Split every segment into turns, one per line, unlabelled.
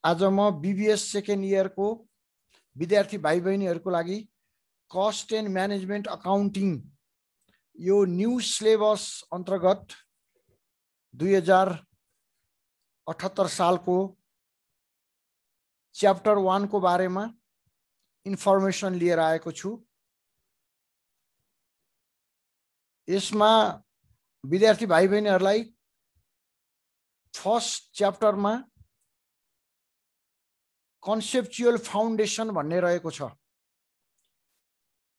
आज म BBS second इयरको विद्यार्थी भाइ बहिनीहरुको लागि कस्ट एन्ड म्यानेजमेन्ट अकाउन्टिङ यो न्यू सिलेबस अन्तर्गत 2078 सालको च्याप्टर 1 को बारेमा इन्फर्मेसन लिएर आएको छु। यसमा विद्यार्थी भाइ बहिनीहरुलाई फर्स्ट च्याप्टरमा कन्सेप्चुअल फाउन्डेसन भन्ने रहेको छ।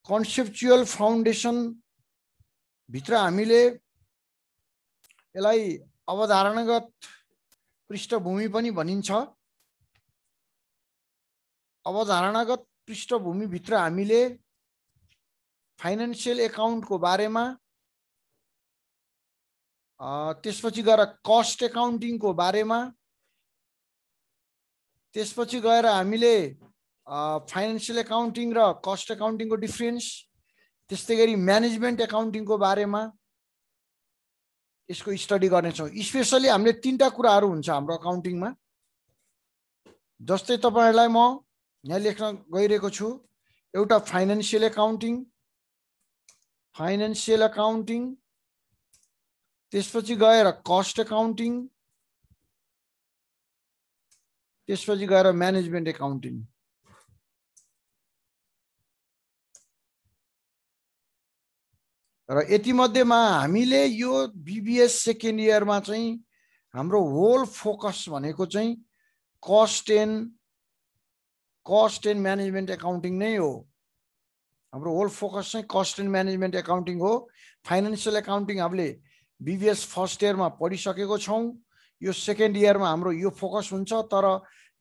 कन्सेप्चुअल फाउन्डेसन भित्र हामीले यसलाई अवधारणागत पृष्ठभूमि पनि भनिन्छ। अवधारणागत पृष्ठभूमि भित्र हामीले फाइनान्शियल अकाउन्टको बारेमा, त्यसपछि गएर कस्ट अकाउन्टिङको बारेमा, त्यसपछि गएर हामीले फाइनान्शियल अकाउन्टिङ र कस्ट अकाउन्टिङको डिफरेन्स, त्यस्तै गरी म्यानेजमेन्ट अकाउन्टिङको बारेमा यसको स्टडी गर्नेछौँ। स्पेशली हामीले तीनटा कुराहरू हुन्छ हाम्रो अकाउन्टिङमा। जस्तै तपाईहरुलाई म यहाँ लेख्न गइरहेको छु, एउटा फाइनान्शियल अकाउन्टिङ, त्यसपछि गएर कस्ट अकाउन्टिङ, त्यसपछि गएर म्यानेजमेन्ट अकाउन्टिङ। र यति मध्येमा हामीले यो बीबीएस सेकेन्ड इयरमा चाहिँ हाम्रो होल फोकस भनेको चाहिँ कस्ट एन्ड म्यानेजमेन्ट अकाउन्टिङ नै हो। हाम्रो होल फोकस चाहिँ कस्ट एन्ड म्यानेजमेन्ट अकाउन्टिङ हो। फाइनान्शियल अकाउन्टिङ हामीले बीबीएस फर्स्ट इयरमा पढिसकेको छौं। यो सेकेन्ड इयरमा हाम्रो यो फोकस हुन्छ। तर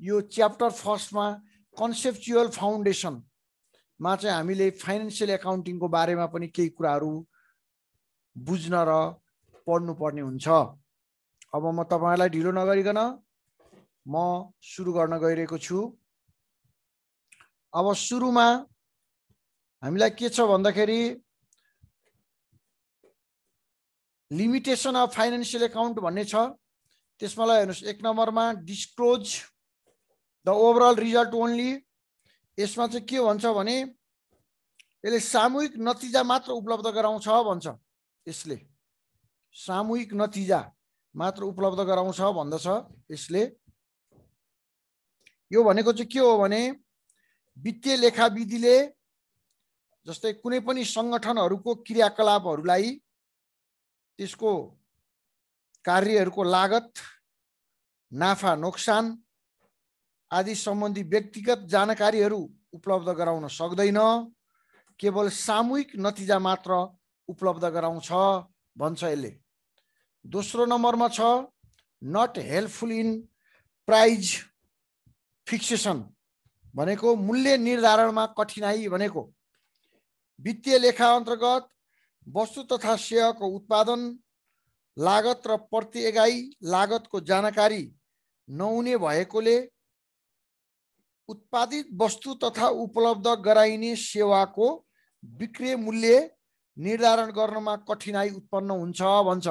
यो च्याप्टर फर्स्टमा कन्सेप्चुअल फाउन्डेसनमा चाहिँ हामीले फाइनान्शियल अकाउन्टिङको बारेमा पनि केही कुराहरू बुझ्न र पढ्नु पर्ने हुन्छ। अब म तपाईहरुलाई ढिलो नगरिकन म सुरु गर्न गइरहेको छु। अब सुरुमा हामीलाई के छ भन्दाखेरि लिमिटेसन अफ फाइनान्शियल अकाउन्ट भन्ने छ। त्यसमा ल हेर्नुस्, 1 नम्बरमा disclose the overall result only. यसमा चाहिँ के भन्छ भने यसले सामूहिक नतिजा मात्र उपलब्ध गराउँछ भन्छ। यसले सामूहिक नतिजा मात्र उपलब्ध गराउँछ भन्दछ। यसले यो भनेको चाहिँ के हो भने वित्तीय लेखा विधिले जस्तै कुनै पनि संगठनहरुको क्रियाकलापहरुलाई, त्यसको कार्यहरुको लागत, नाफा नोक्सान आदि सम्बन्धी व्यक्तिगत जानकारीहरु उपलब्ध गराउन सक्दैन। केवल सामूहिक नतिजा मात्र उपलब्ध गराउँछ भन्छ यसले। दोस्रो नम्बरमा छ not helpful in price fixation भनेको मूल्य निर्धारणमा कठिनाई भनेको वित्तीय लेखा अन्तर्गत वस्तु तथा सेवाको उत्पादन लागत र प्रति इकाइ लागतको जानकारी नहुने भएकोले उत्पादित वस्तु तथा उपलब्ध गराइने सेवाको विक्रय मूल्य निर्धारण गर्नमा कठिनाई उत्पन्न हुन्छ भन्छ।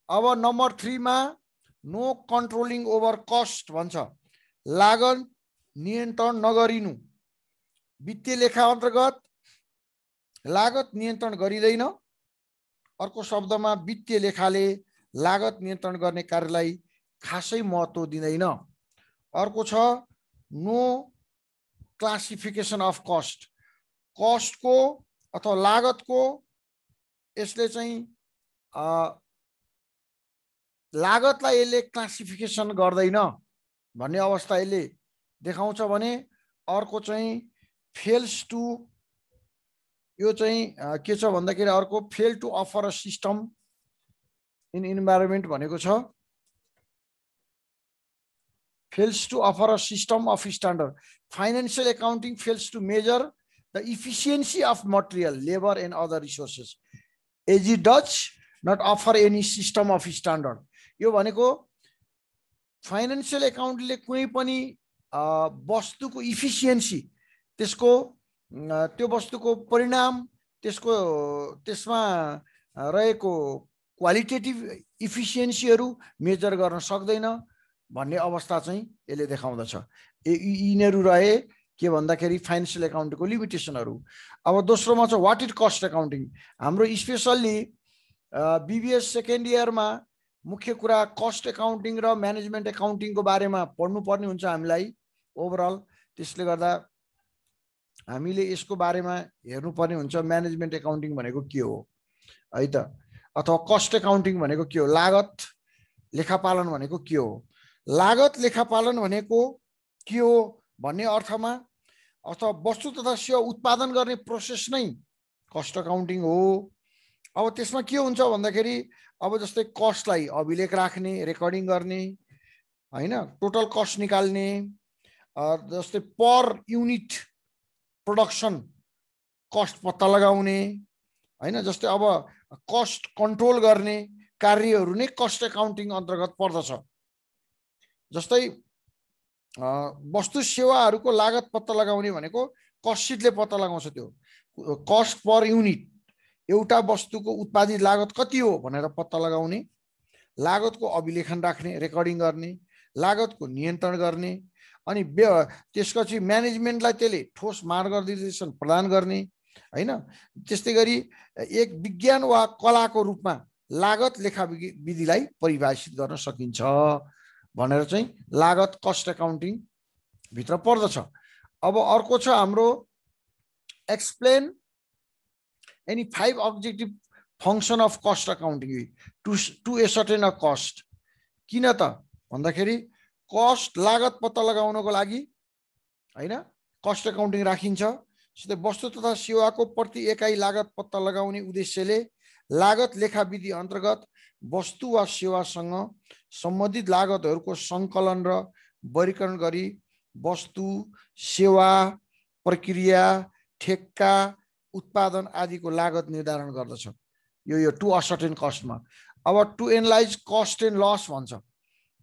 अब नम्बर 3 मा नो कन्ट्रोलिङ ओभर कस्ट भन्छ। लागत नियन्त्रण नगरिनु। वित्तीय लेखा अन्तर्गत लागत नियन्त्रण गरिँदैन। अर्को शब्दमा वित्तीय लेखाले लागत नियन्त्रण गर्ने कार्यलाई खासै महत्त्व दिँदैन। अर्को छ नो क्लासिफिकेसन अफ कस्ट। कस्टको अथवा लागतको यसले चाहिँ लागतलाई यसले क्लासिफिकेसन गर्दैन भन्ने अवस्था यसले देखाउँछ भने अर्को चाहिँ फेल्स टु, यो चाहिँ के छ भन्दाखेरि अर्को fail to offer a system in environment भनेको छ। Fails to offer a system of standard. Financial accounting fails to measure the efficiency of material, labour and other resources as it does not offer any system of standard. यो भनेको financial अकाउन्टले कुनै पनि वस्तुको efficiency, त्यसको त्यो वस्तुको परिणाम, त्यसमा रहेको क्वालिटेटिभ इफिसियन्सीहरु मेजर गर्न सक्दैन। भन्ने अवस्था चाहिँ यसले देखाउँदछ। यिनीहरू रहे के भन्दाखेरि फाइनेन्सियल एकाउन्टिङको लिमिटेसनहरू। अब दोस्रोमा छ व्हाट इज कस्ट एकाउन्टिङ। हाम्रो स्पेसल्ली बीबीएस सेकेन्ड इयरमा मुख्य कुरा कस्ट एकाउन्टिङ र म्यानेजमेन्ट एकाउन्टिङको बारेमा पढ्नुपर्ने हुन्छ हामीलाई ओभरअल। त्यसले गर्दा हामीले यसको बारेमा हेर्नुपर्ने हुन्छ म्यानेजमेन्ट एकाउन्टिङ भनेको के हो है त, अथवा कस्ट एकाउन्टिङ भनेको के हो, लागत लेखापालन भनेको के हो। लागत लेखापालन भनेको के हो भन्ने अर्थमा अथवा वस्तु तथा सेवा उत्पादन गर्ने प्रोसेस नै कस्ट एकाउन्टिङ हो। अब त्यसमा के हुन्छ भन्दाखेरि अब जस्तै कस्टलाई अभिलेख राख्ने, रेकर्डिङ गर्ने हैन, टोटल कस्ट निकाल्ने, जस्तै पर युनिट प्रोडक्सन कस्ट पत्ता लगाउने हैन, जस्तै अब कस्ट कन्ट्रोल गर्ने कार्यहरू नै कस्ट एकाउन्टिङ अन्तर्गत पर्दछ। जस्तै वस्तु सेवाहरूको लागत पत्ता लगाउने भनेको कस्ट सिटले पत्ता लगाउँछ। त्यो कस्ट पर युनिट, एउटा वस्तुको उत्पादित लागत कति हो भनेर पत्ता लगाउने, लागतको अभिलेखन राख्ने, रेकर्डिङ गर्ने, लागतको नियन्त्रण गर्ने, अनि त्यसपछि म्यानेजमेन्टलाई त्यसले ठोस मार्गदर्शन प्रदान गर्ने हैन। त्यस्तै गरी एक विज्ञान वा कलाको रूपमा लागत लेखा विधिलाई परिभाषित गर्न सकिन्छ भनेर चाहिँ लागत कस्ट एकाउन्टिङ भित्र पर्दछ। अब अर्को छ हाम्रो explain any 5 objective function of cost accounting to ascertain a cost. किन त भन्दाखेरि कस्ट लागत पत्ता लगाउनको लागि हैन कस्ट एकाउन्टिङ राखिन्छ। जस्तै वस्तु तथा सेवाको प्रति एकाइ लागत पत्ता लगाउने उद्देश्यले लागत लेखा विधि अन्तर्गत वस्तु वा सेवासँग सम्बन्धित लागतहरूको सङ्कलन र वर्गीकरण गरी वस्तु, सेवा, प्रक्रिया, ठेक्का, उत्पादन आदिको लागत निर्धारण गर्दछ। यो टु असर्टेन कस्टमा। अब to analyse cost and loss भन्छ।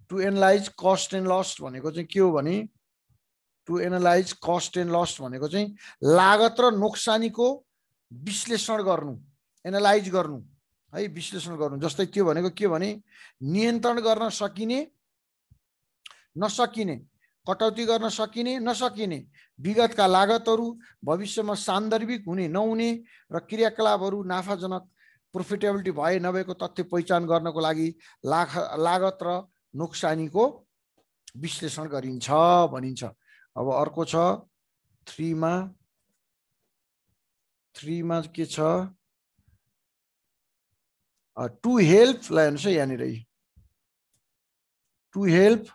To analyse cost and loss भनेको चाहिँ के हो भने, to analyse cost and loss भनेको चाहिँ लागत र नोक्सानीको विश्लेषण गर्नु, एनालाइज गर्नु है, विश्लेषण गर्नु। जस्तै त्यो भनेको के भने नियन्त्रण गर्न सकिने नसकिने, कटौती गर्न सकिने नसकिने विगतका लागतहरू, भविष्यमा सान्दर्भिक हुने नहुने र क्रियाकलापहरू नाफाजनक प्रोफिटेबिलिटी भए नभएको तथ्य पहिचान गर्नको लागि लागत र नोक्सानीको विश्लेषण गरिन्छ भनिन्छ। अब अर्को छ 3 मा के छ, टु हेल्प, ल हेर्नुहोस् है यहाँनिर, to help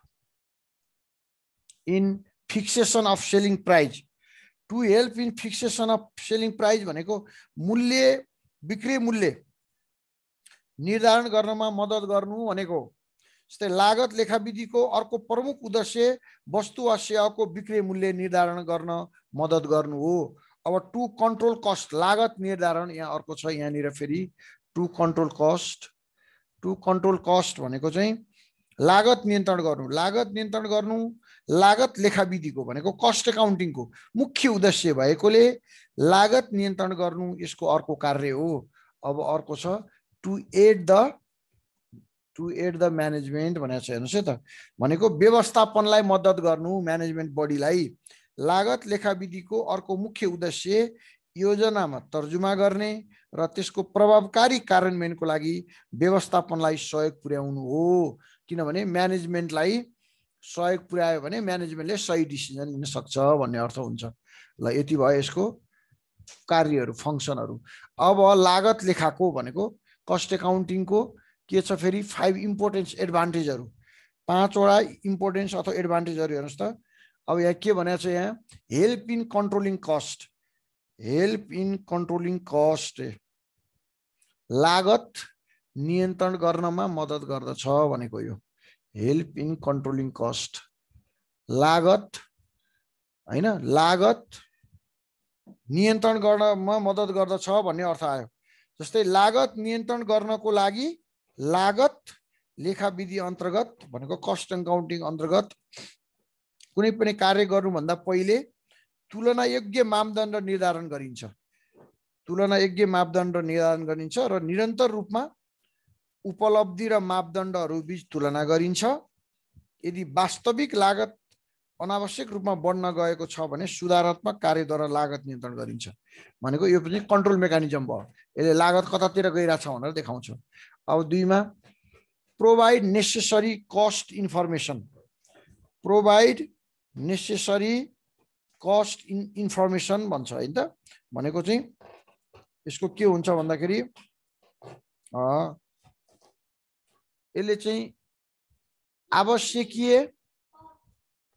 in fixation of selling price. To help in fixation of selling price भनेको मूल्य, बिक्री मूल्य निर्धारण गर्नमा मद्दत गर्नु भनेको। जस्तै लागत लेखा विधिको अर्को प्रमुख उद्देश्य वस्तु वा सेवाको बिक्री मूल्य निर्धारण गर्न मद्दत गर्नु हो। अब टु कन्ट्रोल कस्ट, लागत निर्धारण यहाँ अर्को छ यहाँनिर फेरि to control cost. To control cost भनेको चाहिँ लागत नियन्त्रण गर्नु। लागत नियन्त्रण गर्नु लागत लेखा विधिको भनेको कस्ट एकाउन्टिङको मुख्य उद्देश्य भएकोले लागत नियन्त्रण गर्नु यसको अर्को कार्य हो। अब अर्को छ टु एड द म्यानेजमेन्ट भनेको छ। हेर्नुहोस् है त, भनेको व्यवस्थापनलाई मद्दत गर्नु, म्यानेजमेन्ट बडीलाई। लागत लेखा विधिको अर्को मुख्य उद्देश्य योजनामा तर्जुमा गर्ने र त्यसको प्रभावकारी कार्यान्वयनको लागि व्यवस्थापनलाई सहयोग पुर्याउनु हो। किनभने म्यानेजमेन्टलाई सहयोग पुर्यायो भने म्यानेजमेन्टले सही डिसिजन लिन सक्छ भन्ने अर्थ हुन्छ। ल यति भयो यसको कार्यहरू, फङ्सनहरू। अब लागत लेखाको भनेको कस्ट एकाउन्टिङको के छ फेरि 5 इम्पोर्टेन्स एडभान्टेजहरू, 5 वटा इम्पोर्टेन्स अथवा एडभान्टेजहरू हेर्नुहोस् त। अब यहाँ के भनेको छ, यहाँ help in controlling cost. Help in controlling cost, लागत नियन्त्रण गर्नमा मद्दत गर्दछ भनेको यो हेल्प इन कन्ट्रोलिङ कस्ट। लागत हैन, लागत नियन्त्रण गर्नमा मद्दत गर्दछ भन्ने अर्थ आयो। जस्तै लागत नियन्त्रण गर्नको लागि लागत लेखा विधि अन्तर्गत भनेको कस्ट एकाउन्टिङ अन्तर्गत कुनै पनि कार्य गर्नुभन्दा पहिले तुलना योग्य मापदण्ड निर्धारण गरिन्छ। तुलना योग्य मापदण्ड निर्धारण गरिन्छ र निरन्तर रूपमा उपलब्धि र मापदण्डहरू बीच तुलना गरिन्छ यदि वास्तविक लागत अनावश्यक रूपमा बढ्न गएको छ भने सुधारात्मक कार्यद्वारा लागत नियन्त्रण गरिन्छ। भनेको यो पनि कन्ट्रोल मेकानिजम भयो। यसले लागत कतातिर गइरहेछ भनेर देखाउँछ। अब 2 मा provide necessary cost information. Provide necessary cost information भन्छ हैन त। भनेको चाहिँ यसको के हुन्छ भन्दाखेरि यसले चाहिँ आवश्यकीय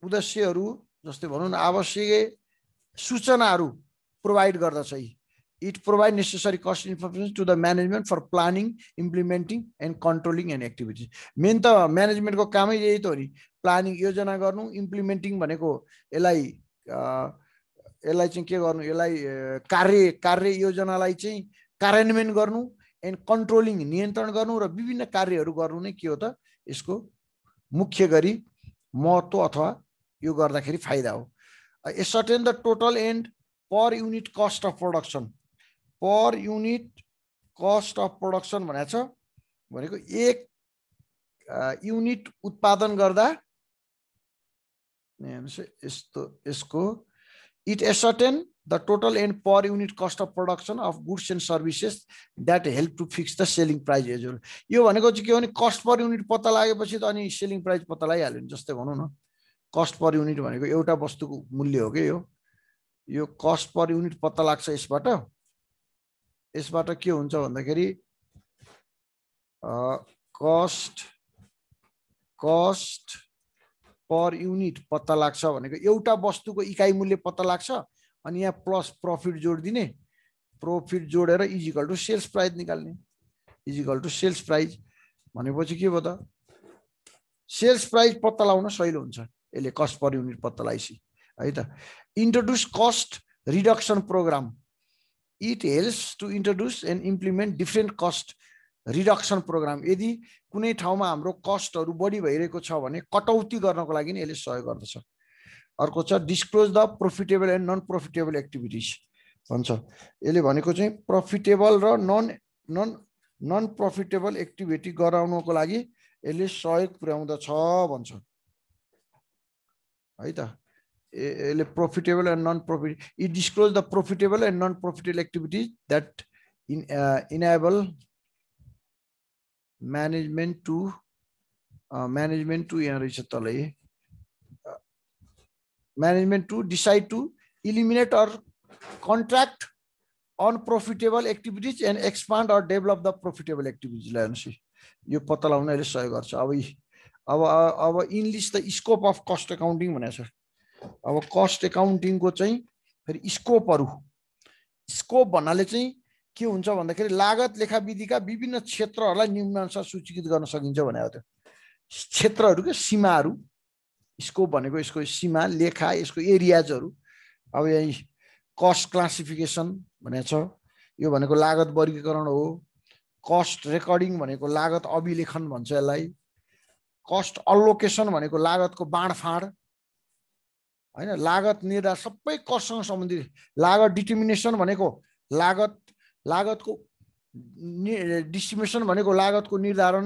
उद्देश्यहरू जस्तै भनौँ न आवश्यक सूचनाहरू प्रोभाइड गर्दछ। It provide necessary cost information to the management for planning, implementing and controlling and activities. Main त म्यानेजमेन्टको कामै यही त हो नि, प्लानिङ योजना गर्नु, इम्प्लिमेन्टिङ भनेको यसलाई चाहिँ के गर्नु, यसलाई कार्य योजनालाई चाहिँ कार्यान्वयन गर्नु, एन्ड कन्ट्रोलिङ नियन्त्रण गर्नु र विभिन्न कार्यहरू गर्नु नै के हो त यसको मुख्य गरी महत्त्व अथवा यो गर्दाखेरि फाइदा हो। Ascertain the total and per unit cost of production. Per unit cost of production भनेको एक युनिट उत्पादन गर्दा यसको it ascertain the total and per unit cost of production of goods and services that help to fix the selling price as well. यो भनेको चाहिँ के हो भने कस्ट पर युनिट पत्ता लागेपछि त अनि सेलिङ प्राइस पत्ता लगाइहाल्यो नि। जस्तै भनौँ न कस्ट पर युनिट भनेको एउटा वस्तुको मूल्य हो के यो कस्ट पर युनिट पत्ता लाग्छ। यसबाट के हुन्छ भन्दाखेरि कस्ट पर युनिट पत्ता लाग्छ भनेको एउटा वस्तुको इकाइ मूल्य पत्ता लाग्छ अनि यहाँ प्लस प्रॉफिट जोडिदिने, प्रॉफिट जोडेर इजिकल टु सेल्स प्राइस निकाल्ने। इजिकल टु सेल्स प्राइस भनेपछि के भयो त सेल्स प्राइस पत्ता लगाउन सजिलो हुन्छ यसले कस्ट पर युनिट पत्ता लगाइसी है त। Introduce cost reduction programme. It helps to introduce and implement different cost reduction programme. यदि कुनै ठाउँमा हाम्रो कस्टहरू बढी भइरहेको छ भने कटौती गर्नको लागि यसले सहयोग गर्दछ। अर्को छ disclose the profitable and non profitable activities भन्छ। यसले भनेको चाहिँ प्रोफिटेबल र नन प्रोफिटेबल एक्टिभिटी गराउनको लागि यसले सहयोग पुर्याउँदछ भन्छ है त। यसले profitable and non profit it disclose the profitable and non profitable activities that enable management to यहाँ रहेछ तलै management to decide to eliminate or contract unprofitable activities and expand or develop the profitable activities लाई हेर्नुस् यो पत्ता लगाउन यसले सहयोग गर्छ। अब enlist the scope of cost accounting भनेको छ। अब कस्ट एकाउन्टिङको चाहिँ फेरि स्कोपहरू, स्कोप भन्नाले चाहिँ के हुन्छ भन्दाखेरि लागत लेखा विधिका विभिन्न क्षेत्रहरूलाई निम्नानुसार सूचीकृत गर्न सकिन्छ भनेको त्यो क्षेत्रहरू के सीमाहरू। स्कोप भनेको यसको सीमा, लेखा, यसको एरियाजहरू। अब यही कस्ट क्लासिफिकेसन भनेको छ, यो भनेको लागत वर्गीकरण हो। कस्ट रेकर्डिङ भनेको लागत अभिलेखन भन्छ यसलाई। कस्ट अलोकेसन भनेको लागतको बाँडफाँड हैन। लागत निर्धारण सबै कस्टसँग सम्बन्धित। लागत डिटर्मिनेसन भनेको लागतको डिस्ट्रिब्युसन भनेको लागतको निर्धारण।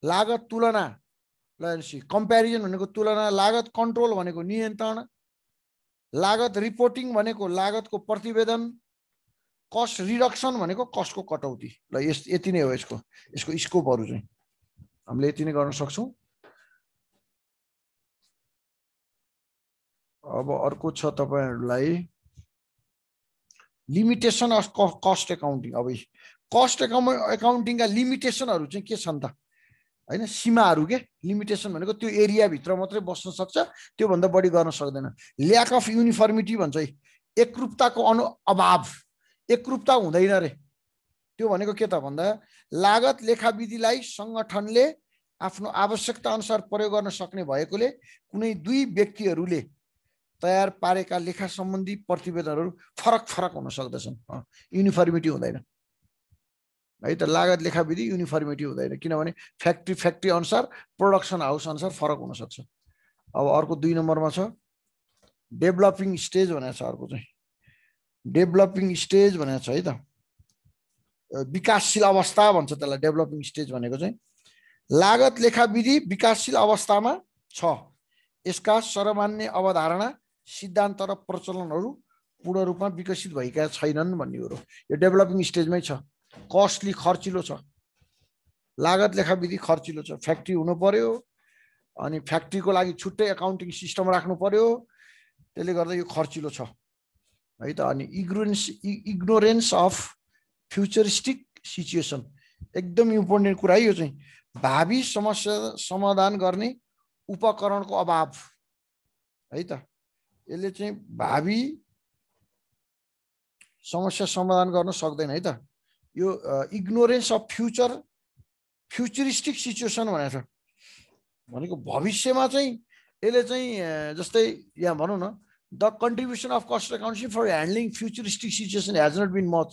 लागत तुलना कम्प्यारिजन भनेको तुलना। लागत कन्ट्रोल भनेको नियन्त्रण। लागत रिपोर्टिङ भनेको लागतको प्रतिवेदन। कस्ट रिडक्सन भनेको कस्टको कटौती। ल यति नै हो यसको स्कोपहरू चाहिँ हामीले यति नै गर्न सक्छौँ। अब अर्को छ तपाईहरुलाई लिमिटेसन अफ कस्ट एकाउन्टिङ। अब कस्ट एकाउन्टिङका लिमिटेसनहरू चाहिँ के छन् त हैन, सीमाहरू के। लिमिटेसन भनेको त्यो एरिया भित्र मात्रै बस्न सक्छ, त्यो भन्दा बढी गर्न सक्दैन। ल्याक अफ युनिफर्मिटी भन्छ, एकरूपताको अभाव, एकरूपता हुँदैन रे। त्यो भनेको के त भन्दा लागत लेखा विधिलाई संगठनले आफ्नो आवश्यकता अनुसार प्रयोग गर्न सक्ने भएकोले कुनै दुई व्यक्तिहरूले तयार पारेका लेखा सम्बन्धी प्रतिवेदनहरू फरक फरक हुन सक्दछन्। युनिफर्मिटी हुँदैन है त। लागत लेखा विधि युनिफर्मिटी हुँदैन, किनभने फ्याक्ट्री अनुसार, प्रोडक्सन हाउस अनुसार फरक हुन सक्छ। अब अर्को 2 नम्बरमा छ डेभलपिङ स्टेज भनेको छ। अर्को चाहिँ डेभलपिङ स्टेज भनेको छ है त। विकासशील अवस्था भन्छ त्यसलाई डेभलपिङ स्टेज भनेको चाहिँ। लागत लेखा विधि विकासशील अवस्थामा छ। यसका सर्वमान्य अवधारणा सिद्धान्त र प्रचलनहरू पूर्ण रूपमा विकसित भएका छैनन् भन्ने हो। यो डेभलपिङ स्टेजमै छ। कस्टली खर्चिलो छ। लागत लेखा विधि खर्चिलो छ। फ्याक्ट्री हुनु पर्यो, अनि फ्याक्ट्रीको लागि छुट्टै एकाउन्टिङ सिस्टम राख्नु पर्यो, त्यसले गर्दा यो खर्चिलो छ है त। अनि इग्नोरेन्स अफ फ्युचरिस्टिक सिचुएसन एकदम इम्पोर्टेन्ट कुरा है यो चाहिँ। भावी समस्या समाधान गर्ने उपकरणको अभाव है त। यसले चाहिँ भावी समस्या समाधान गर्न सक्दैन है त। यो इग्नोरेन्स अफ फ्युचरिस्टिक सिचुएसन भनेको छ। भनेको भविष्यमा चाहिँ यसले चाहिँ जस्तै यहाँ भनौँ न, the contribution of cost accounting for handling futuristic situation has not been much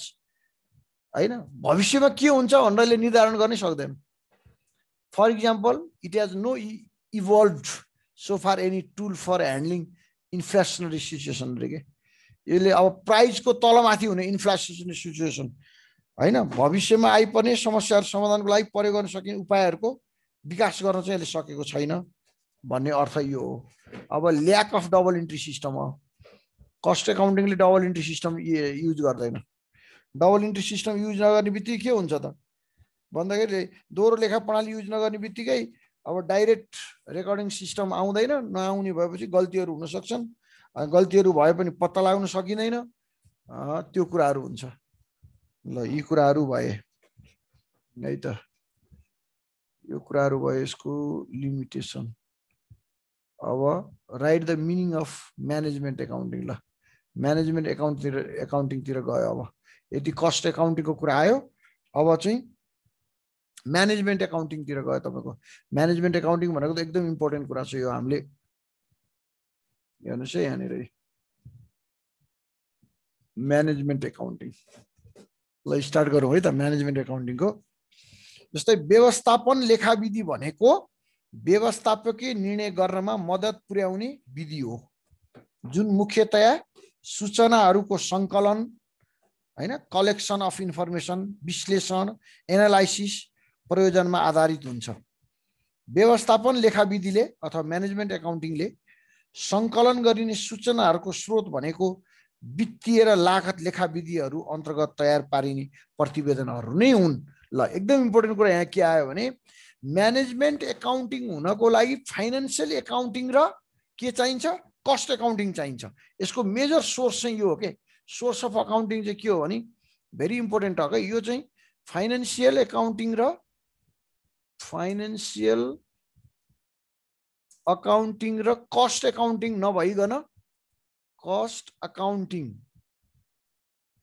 होइन। भविष्यमा के हुन्छ भनेर यसले निर्धारण गर्नै सक्दैन। For example, it has no evolve so far any tool for handling inflationary situation रे के। यसले अब प्राइसको तलमाथि हुने इन्फ्लेसनरी सिचुएसन होइन, भविष्यमा आइपर्ने समस्याहरू समाधानको लागि प्रयोग गर्न सकिने उपायहरूको विकास गर्न चाहिँ यसले सकेको छैन भन्ने अर्थ यो हो। अब lack of double entry system हो। कस्ट एकाउन्टिङले डबल इन्ट्री सिस्टम युज गर्दैन। डबल इन्ट्री सिस्टम युज नगर्ने बित्तिकै के हुन्छ त भन्दाखेरि दोहोरो लेखा प्रणाली युज नगर्ने बित्तिकै अब डाइरेक्ट रेकर्डिङ सिस्टम आउँदैन। नआउने भएपछि गल्तीहरू हुन सक्छन्। गल्तीहरू भए पनि पत्ता लाग्न सकिँदैन। त्यो कुराहरू हुन्छ। ल यी कुराहरू भए है त। यो कुराहरू भयो यसको लिमिटेसन। अब right the meaning of management accounting. ल म्यानेजमेन्ट एकाउन्टिङतिर गयो। अब यदि कस्ट एकाउन्टिङको कुरा आयो, अब चाहिँ म्यानेजमेन्ट एकाउन्टिङतिर गयो तपाईँको। म्यानेजमेन्ट एकाउन्टिङ भनेको त एकदम इम्पोर्टेन्ट कुरा छ यो। हामीले हेर्नुहोस् है यहाँनिर म्यानेजमेन्ट एकाउन्टिङ। ल स्टार्ट गरौँ है त म्यानेजमेन्ट एकाउन्टिङको। जस्तै व्यवस्थापन लेखा विधि भनेको व्यवस्थापकीय निर्णय गर्नमा मद्दत पुर्याउने विधि हो, जुन मुख्यतया सूचनाहरूको सङ्कलन होइन, कलेक्सन अफ इन्फर्मेसन, विश्लेषण, एनालाइसिस प्रयोजनमा आधारित हुन्छ। व्यवस्थापन लेखा विधिले अथवा म्यानेजमेन्ट एकाउन्टिङले सङ्कलन गरिने सूचनाहरूको स्रोत भनेको वित्तीय र लागत लेखा विधिहरू अन्तर्गत तयार पारिने प्रतिवेदनहरू नै हुन्। ल एकदम इम्पोर्टेन्ट कुरा यहाँ के आयो भने म्यानेजमेन्ट एकाउन्टिङ हुनको लागि फाइनेन्सियल एकाउन्टिङ र के चाहिन्छ, कस्ट एकाउन्टिङ चाहिन्छ। यसको मेजर सोर्स चाहिँ यो हो के। सोर्स अफ अकाउन्टिङ चाहिँ के हो भने भेरी इम्पोर्टेन्ट हो क्या। यो चाहिँ फाइनेन्सियल एकाउन्टिङ र कस्ट एकाउन्टिङ नभइकन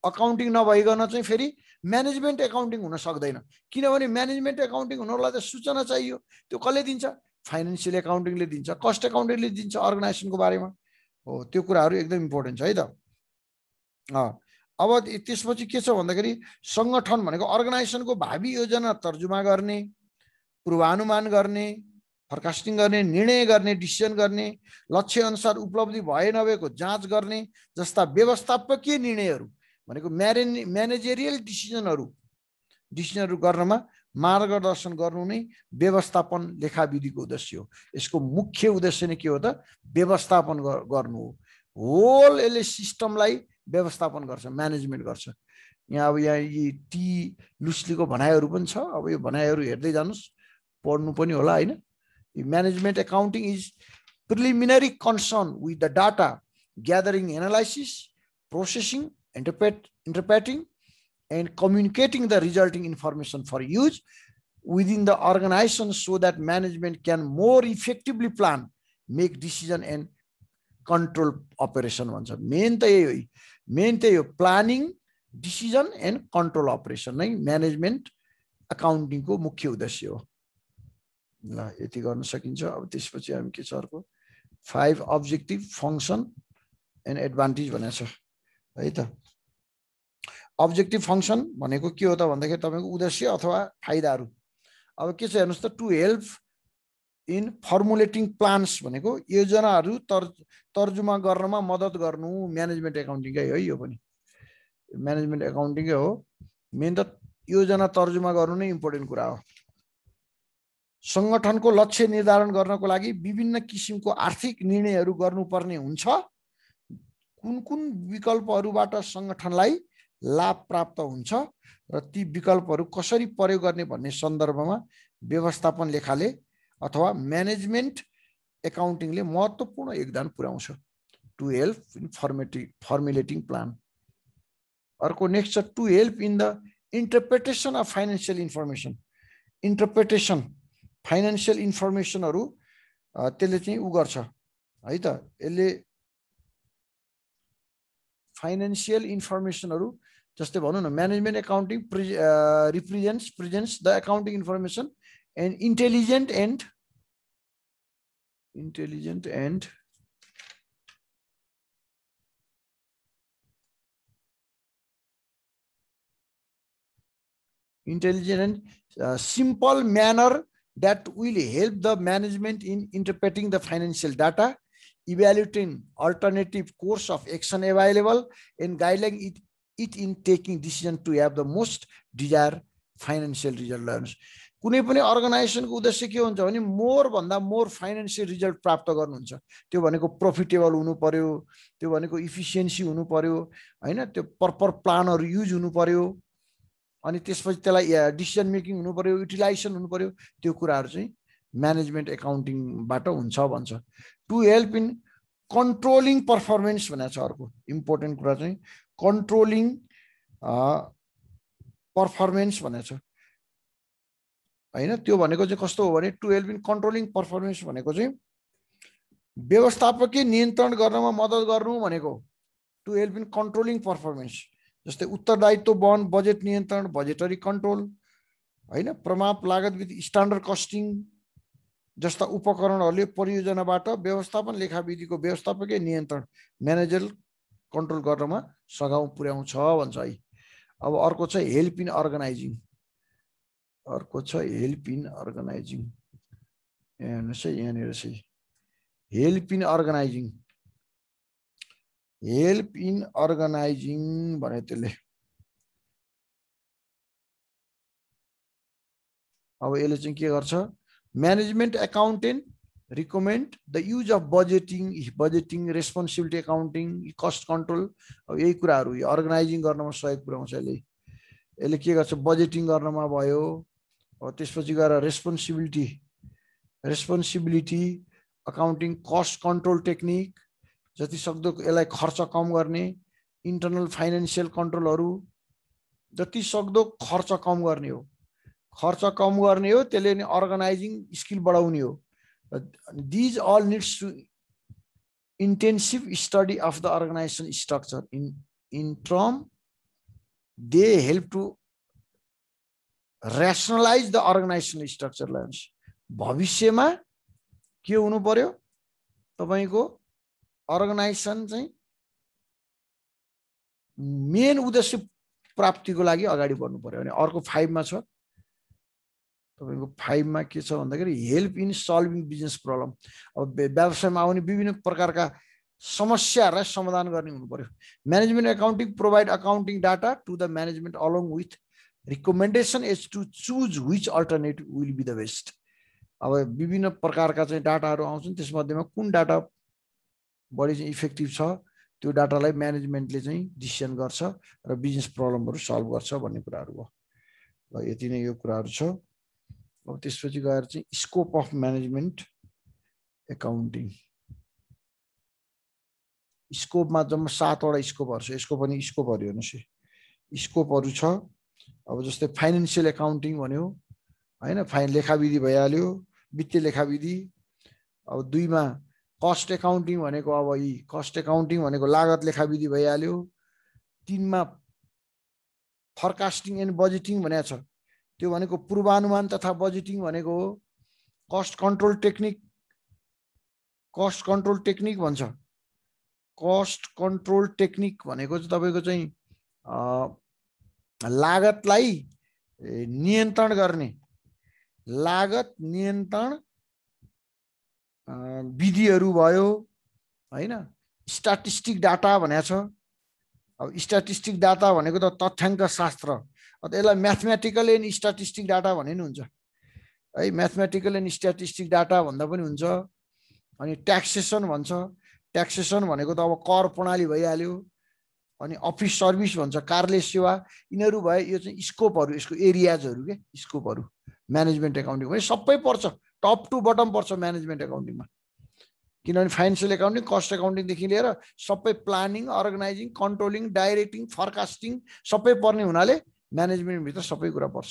अकाउन्टिङ नभइकन चाहिँ फेरि म्यानेजमेन्ट एकाउन्टिङ हुन सक्दैन। किनभने म्यानेजमेन्ट एकाउन्टिङ हुनलाई त सूचना चाहियो। त्यो कसले दिन्छ? फाइनेन्सियल एकाउन्टिङले दिन्छ, कस्ट एकाउन्टिङले दिन्छ अर्गनाइजेसनको बारेमा हो। त्यो कुराहरू एकदम इम्पोर्टेन्ट छ है त। अब त्यसपछि के छ भन्दाखेरि सङ्गठन भनेको अर्गनाइजेसनको भावी योजना तर्जुमा गर्ने, पूर्वानुमान गर्ने, फोरकास्टिङ गर्ने, निर्णय गर्ने, डिसिजन गर्ने, लक्ष्य अनुसार उपलब्धि भए नभएको जाँच गर्ने जस्ता व्यवस्थापकीय निर्णयहरू भनेको म्यानेजेरियल डिसिजनहरू गर्नमा मार्गदर्शन गर्नु नै व्यवस्थापन लेखा विधिको उद्देश्य हो। यसको मुख्य उद्देश्य नै के हो त? व्यवस्थापन गर्नु हो। होल यसले सिस्टमलाई व्यवस्थापन गर्छ, म्यानेजमेन्ट गर्छ। यहाँ अब यहाँ यी टी लुस्लीको भनाइहरू पनि छ। अब यो भनाइहरू हेर्दै जानुहोस्, पढ्नु पनि होला होइन। Management accounting is preliminary concern with the data gathering, analysis, processing, interpreting and communicating the resulting information for use within the organization so that management can more effectively plan, make decision and control operation भन्छ। Main त यही हो, planning, decision and control operation नै management एकाउन्टिङको मुख्य उद्देश्य हो। ल यति गर्न सकिन्छ। अब त्यसपछि हामी के छ अर्को 5 अब्जेक्टिभ, फङ्सन एन्ड एडभान्टेज भनेको छ है त। अब्जेक्टिभ फङ्सन भनेको के हो त भन्दाखेरि तपाईँको उद्देश्य अथवा फाइदाहरू। अब के छ हेर्नुहोस् त, to help in formulating plans भनेको योजनाहरू तर्जुमा गर्नमा मद्दत गर्नु म्यानेजमेन्ट एकाउन्टिङकै है। यो पनि म्यानेजमेन्ट एकाउन्टिङकै हो। मेन त योजना तर्जुमा गर्नु नै इम्पोर्टेन्ट कुरा हो। संगठनको लक्ष्य निर्धारण गर्नको लागि विभिन्न किसिमको आर्थिक निर्णयहरू गर्नुपर्ने हुन्छ। कुन कुन विकल्पहरूबाट संगठनलाई लाभ प्राप्त हुन्छ र ती विकल्पहरू कसरी प्रयोग गर्ने भन्ने सन्दर्भमा व्यवस्थापन लेखाले अथवा म्यानेजमेन्ट एकाउन्टिङले महत्त्वपूर्ण योगदान पुर्याउँछ to help in formulating plan. अर्को नेक्स्ट छ to help in the interpretation of financial information. Interpretation financial इन्फर्मेसनहरू त्यसले चाहिँ उ गर्छ है त। यसले फाइनेन्सियल इन्फर्मेसनहरू जस्तै भनौँ न management accounting presents the accounting information and intelligent and simple manner that will help the management in interpreting the financial data, evaluating alternative course of action available, and guiding it in taking decision to have the most desired financial results. कुनै पनि अर्गनाइजेसनको उद्देश्य के हुन्छ भने more भन्दा more financial result प्राप्त गर्नु हुन्छ। त्यो भनेको प्रॉफिटेबल हुनु पर्यो, त्यो भनेको इफिसियन्सी हुनु पर्यो हैन, त्यो प्रपर प्लानहरु युज हुनु पर्यो, अनि त्यसपछि त्यसलाई डिसिजन मेकिङ हुनु पर्यो, युटिलाइजेसन हुनु पर्यो। त्यो कुराहरु चाहिँ म्यानेजमेन्ट एकाउन्टिङबाट हुन्छ भन्छ। To help in controlling performance भनेको छ अर्को इम्पोर्टेन्ट कुरा चाहिँ कन्ट्रोलिङ परफर्मेन्स भनेको छ हैन। त्यो भनेको चाहिँ कस्तो हो भने to help in controlling performance भनेको चाहिँ व्यवस्थापकीय नियन्त्रण गर्नमा मद्दत गर्नु भनेको to help in controlling performance. जस्तै उत्तरदायित्व वहन, बजेट नियन्त्रण, बजेटरी कन्ट्रोल हैन, प्रमाप लागत विधि, स्ट्यान्डर्ड कस्टिङ जस्ता उपकरणहरूले परियोजनाबाट व्यवस्थापन लेखाविधिको व्यवस्थापकीय नियन्त्रण म्यानेजर कन्ट्रोल गर्नमा सघाउ पुर्याउँछ भन्छ है। अब अर्को छ हेल्प इन अर्गनाइजिङ। अर्को छ हेल्प इन अर्गनाइजिङ। हेर्नुहोस् है यहाँनिर चाहिँ help in organising. Help in organising भने त्यसले अब यसले चाहिँ के गर्छ, management accountant recommend the use of budgeting responsibility accounting, cost control. अब यही कुराहरू यो अर्गनाइजिङ गर्नमा सहयोग पुर्याउँछ यसले। यसले के गर्छ, बजेटिङ गर्नमा भयो, अब त्यसपछि गएर responsibility accounting, cost control technique, जति सक्दो यसलाई खर्च कम गर्ने, इन्टरनल फाइनेन्सियल कन्ट्रोलहरू, जति सक्दो खर्च कम गर्ने हो, त्यसले नि अर्गनाइजिङ स्किल बढाउने हो। These all needs to intensive study of the organization structure. In term, they help to rationalize the organizational structure. भविष्यमा के हुनु पर्यो, तपाईको अर्गनाइजेसन चाहिँ मेन उद्देश्य प्राप्तिको लागि अगाडि बढ्नु पर्यो भने अर्को 5 मा छ। तपाईको 5 मा के छ भन्दाखेरि help in solving business problem. अब व्यवसायमा आउने विभिन्न प्रकारका समस्याहरूलाई समाधान गर्ने हुनु पर्यो। Management accounting provide accounting data to the management along with recommendation as to choose which alternative will be the best. अब विभिन्न प्रकारका चाहिँ डाटाहरू आउँछन्, त्यसमध्येमा कुन डाटा बढी चाहिँ इफेक्टिभ छ त्यो डाटालाई म्यानेजमेन्टले चाहिँ डिसिजन गर्छ र बिजनेस प्रब्लमहरू सल्भ गर्छ भन्ने कुराहरू हो। ल यति नै यो कुराहरू छ। अब त्यसपछि गएर चाहिँ स्कोप अफ म्यानेजमेन्ट एकाउन्टिङ। स्कोपमा जम्मा 7 वटा स्कोपहरू छ। यसको पनि स्कोपहरू हेर्नुहोस्, स्कोपहरू छ। अब जस्तै फाइनेन्सियल एकाउन्टिङ भन्यो हैन, लेखाविधि भइहाल्यो, वित्तीय लेखाविधि। अब 2 मा कस्ट एकाउन्टिङ भनेको अब यी कस्ट एकाउन्टिङ भनेको लागत लेखाविधि भइहाल्यो। 3 मा फरकास्टिङ एन्ड बजेटिङ भनेको छ, त्यो भनेको पूर्वानुमान तथा बजेटिङ भनेको हो। कस्ट कन्ट्रोल टेक्निक भन्छ। कस्ट कन्ट्रोल टेक्निक भनेको चाहिँ तपाईको चाहिँ लागतलाई नियन्त्रण गर्ने, लागत नियन्त्रण विधिहरू भयो हैन। स्ट्याटिस्टिक डाटा भनेको छ। अब स्ट्याटिस्टिक डाटा भनेको त तथ्याङ्क शास्त्र, त्यसलाई म्याथमेटिकल एन्ड स्ट्याटिस्टिक डाटा भन्ने नि हुन्छ। है म्याथमेटिकल एन्ड स्ट्याटिस्टिक डाटा भन्दा पनि हुन्छ अनि ट्याक्सेसन भन्छ ट्याक्सेसन भनेको त अब कर प्रणाली भइहाल्यो अनि अफिस सर्भिस भन्छ कार्यालय सेवा यिनीहरू भए यो चाहिँ स्कोपहरू यसको एरियाजहरू के स्कोपहरू म्यानेजमेन्ट एकाउन्टिङ भने सबै पर्छ टप टु बटम पर्छ म्यानेजमेन्ट एकाउन्टिङमा किनभने फाइनेन्सियल एकाउन्टिङ कस्ट एकाउन्टिङदेखि लिएर सबै प्लानिङ अर्गनाइजिङ कन्ट्रोलिङ डाइरेक्टिङ फरकास्टिङ सबै पर्ने हुनाले म्यानेजमेन्टभित्र सबै कुरा पर्छ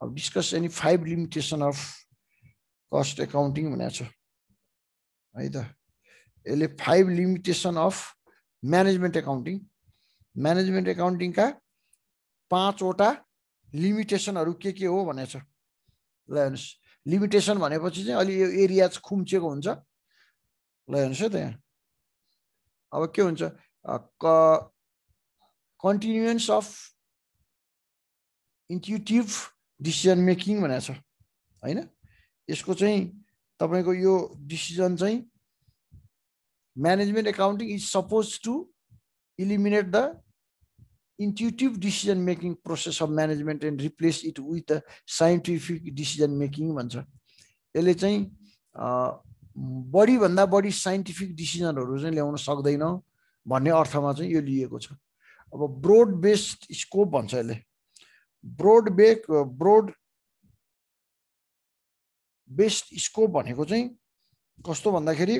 अब discuss any 5 limitation of cost accounting भनेको छ है त यसले 5 लिमिटेसन अफ म्यानेजमेन्ट एकाउन्टिङका 5 वटा लिमिटेसनहरू के हो भनेको छ ल हेर्नुहोस् लिमिटेसन भनेपछि चाहिँ अलि यो एरिया खुम्चेको हुन्छ ल हेर्नुहोस् है त यहाँ अब के हुन्छ continuance of intuitive decision making भनेको छ हैन यसको चाहिँ तपाईको यो डिसिजन चाहिँ management accounting is suppose to eliminate the intuitive decision making process of management and replace it with the scientific decision making भन्छ यसले चाहिँ बढी भन्दा बढी साइन्टिफिक डिसिजनहरु चाहिँ ल्याउन सक्दैन भन्ने अर्थमा चाहिँ यो लिएको छ अब ब्रोड बेस्ड स्कोप भन्छ यसले ब्रोड बेस्ड स्कोप भनेको चाहिँ कस्तो भन्दाखेरि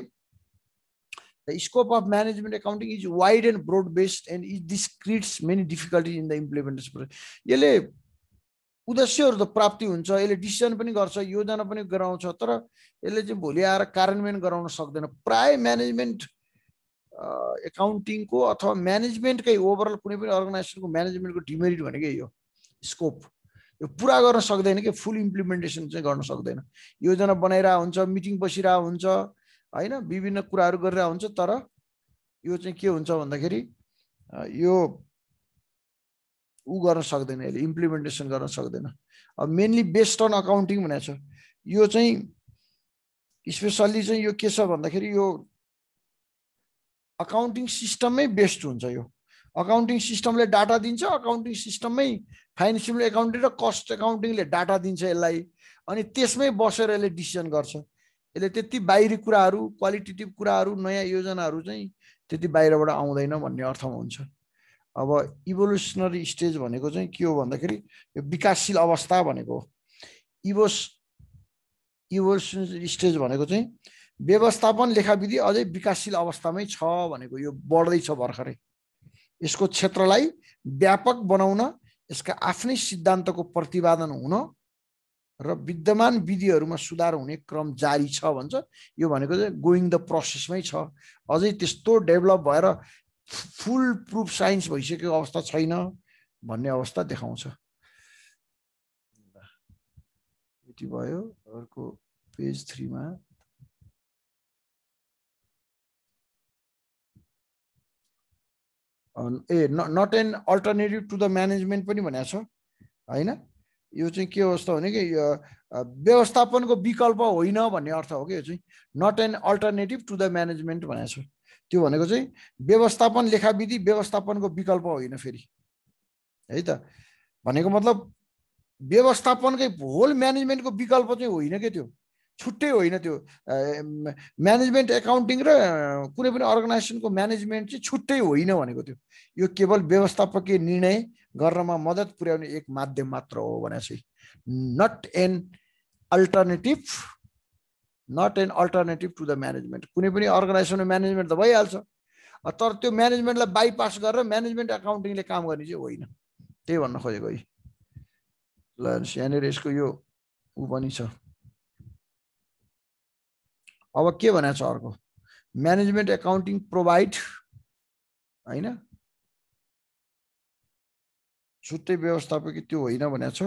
The scope of management accounting is wide and broad-based, and this creates many difficulties in the implementation process. यसले उद्देश्यहरु त प्राप्ति हुन्छ यसले डिसिजन पनि गर्छ योजना पनि गराउँछ तर यसले चाहिँ भोलि आएर कार्यान्वयन गराउन सक्दैन प्राय म्यानेजमेन्ट एकाउन्टिङको अथवा म्यानेजमेन्टकै ओभरअल कुनै पनि अर्गनाइजेसनको म्यानेजमेन्टको डिमेरिट भनेकै यो स्कोप यो पूरा गर्न सक्दैन के फुल इम्प्लिमेन्टेसन चाहिँ गर्न सक्दैन योजना बनाइरा हुन्छ मिटिङ बसिरा हुन्छ हैन विभिन्न कुराहरु गरेर हुन्छ तर यो चाहिँ के हुन्छ भन्दाखेरि यो उ गर्न सक्दैन यसले इम्प्लिमेन्टेसन गर्न सक्दैन अब मेनली बेस्ड अन अकाउन्टिङ भनेको छ यो चाहिँ स्पेशली चाहिँ यो के छ भन्दाखेरि यो अकाउन्टिङ सिस्टममै बेस्ड हुन्छ यो अकाउन्टिङ सिस्टमले डाटा दिन्छ अकाउन्टिङ सिस्टममै फाइनान्सियल एकाउन्टिङ र कस्ट एकाउन्टिङले डाटा दिन्छ यसलाई अनि त्यसमै बसेर यसले डिसिजन गर्छ यसले त्यति बाहिरी कुराहरु क्वालिटेटिभ कुराहरु नयाँ योजनाहरु चाहिँ त्यति बाहिरबाट आउँदैन भन्ने अर्थमा हुन्छ अब इभोल्युसनरी स्टेज भनेको चाहिँ के हो भन्दाखेरि यो विकासशील अवस्था भनेको इभोल्युसनरी स्टेज भनेको चाहिँ व्यवस्थापन लेखाविधि अझै विकासशील अवस्थामै छ भनेको यो बढ्दै छ भर्खरै यसको क्षेत्रलाई व्यापक बनाउन यसका आफ्नै सिद्धान्तको प्रतिपादन हुन र विद्यमान विधिहरुमा सुधार हुने क्रम जारी छ भन्छ यो भनेको चाहिँ गोइङ द प्रोसेसमै छ अझै त्यस्तो डेभलप भएर फुल प्रुफ साइन्स भइसकेको अवस्था छैन भन्ने अवस्था देखाउँछ यति भयो अर्को पेज 3 मा not an alternative to the management पनि भनेको छ हैन यो चाहिँ के अवस्था भने कि व्यवस्थापनको विकल्प होइन भन्ने अर्थ हो कि यो चाहिँ not an alternative to the management भनेको छ त्यो भनेको चाहिँ व्यवस्थापन लेखाविधि व्यवस्थापनको विकल्प होइन फेरि है त भनेको मतलब व्यवस्थापनकै होल म्यानेजमेन्टको विकल्प चाहिँ होइन के त्यो छुट्टै होइन त्यो म्यानेजमेन्ट एकाउन्टिङ र कुनै पनि अर्गनाइजेसनको म्यानेजमेन्ट चाहिँ छुट्टै होइन भनेको त्यो यो केवल व्यवस्थापकीय निर्णय गर्नमा मद्दत पुर्याउने एक माध्यम मात्र हो भने चाहिँ not an alternative to the management कुनै पनि अर्गनाइजेसनको म्यानेजमेन्ट त भइहाल्छ तर त्यो म्यानेजमेन्टलाई बाइपास गरेर म्यानेजमेन्ट एकाउन्टिङले काम गर्ने चाहिँ होइन त्यही भन्न खोजेको है ल यहाँनिर यसको यो उ पनि छ अब के भनेको छ अर्को म्यानेजमेन्ट एकाउन्टिङ प्रोभाइड हैन छुट्टै व्यवस्थापकीय त्यो होइन भनेको छ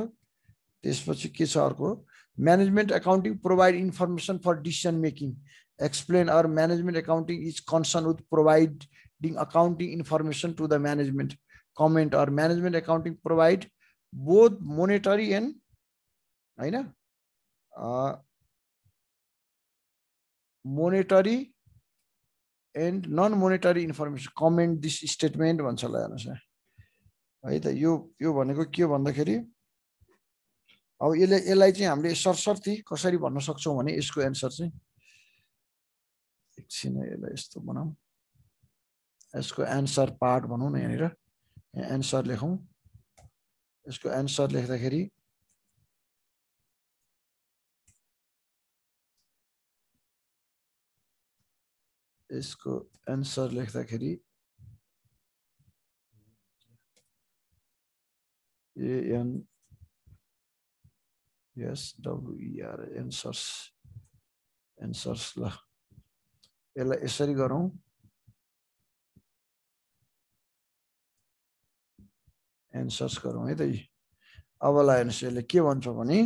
त्यसपछि के छ अर्को management accounting provide information for decision making explain our management accounting is concern with providing accounting information to the management comment our management accounting provide both monetary and हैन monetary and non-monetary information comment this statement भन्छ ल हेर्नुस् है त यो भनेको के भन्दाखेरि अब यसलाई चाहिँ हामीले सरसर्ती कसरी भन्न सक्छौँ भने यसको एन्सर चाहिँ एकछिन यसलाई यस्तो बनाऊँ, यसको एन्सर पार्ट भनौँ न, यहाँनिर एन्सर लेखौँ। यसको एन्सर लेख्दाखेरि ANSWER एन्सर्स ल यसलाई यसरी गरौँ। एन्सर्स गरौँ है त। अब ल हेर्नुहोस् यसले के भन्छ भने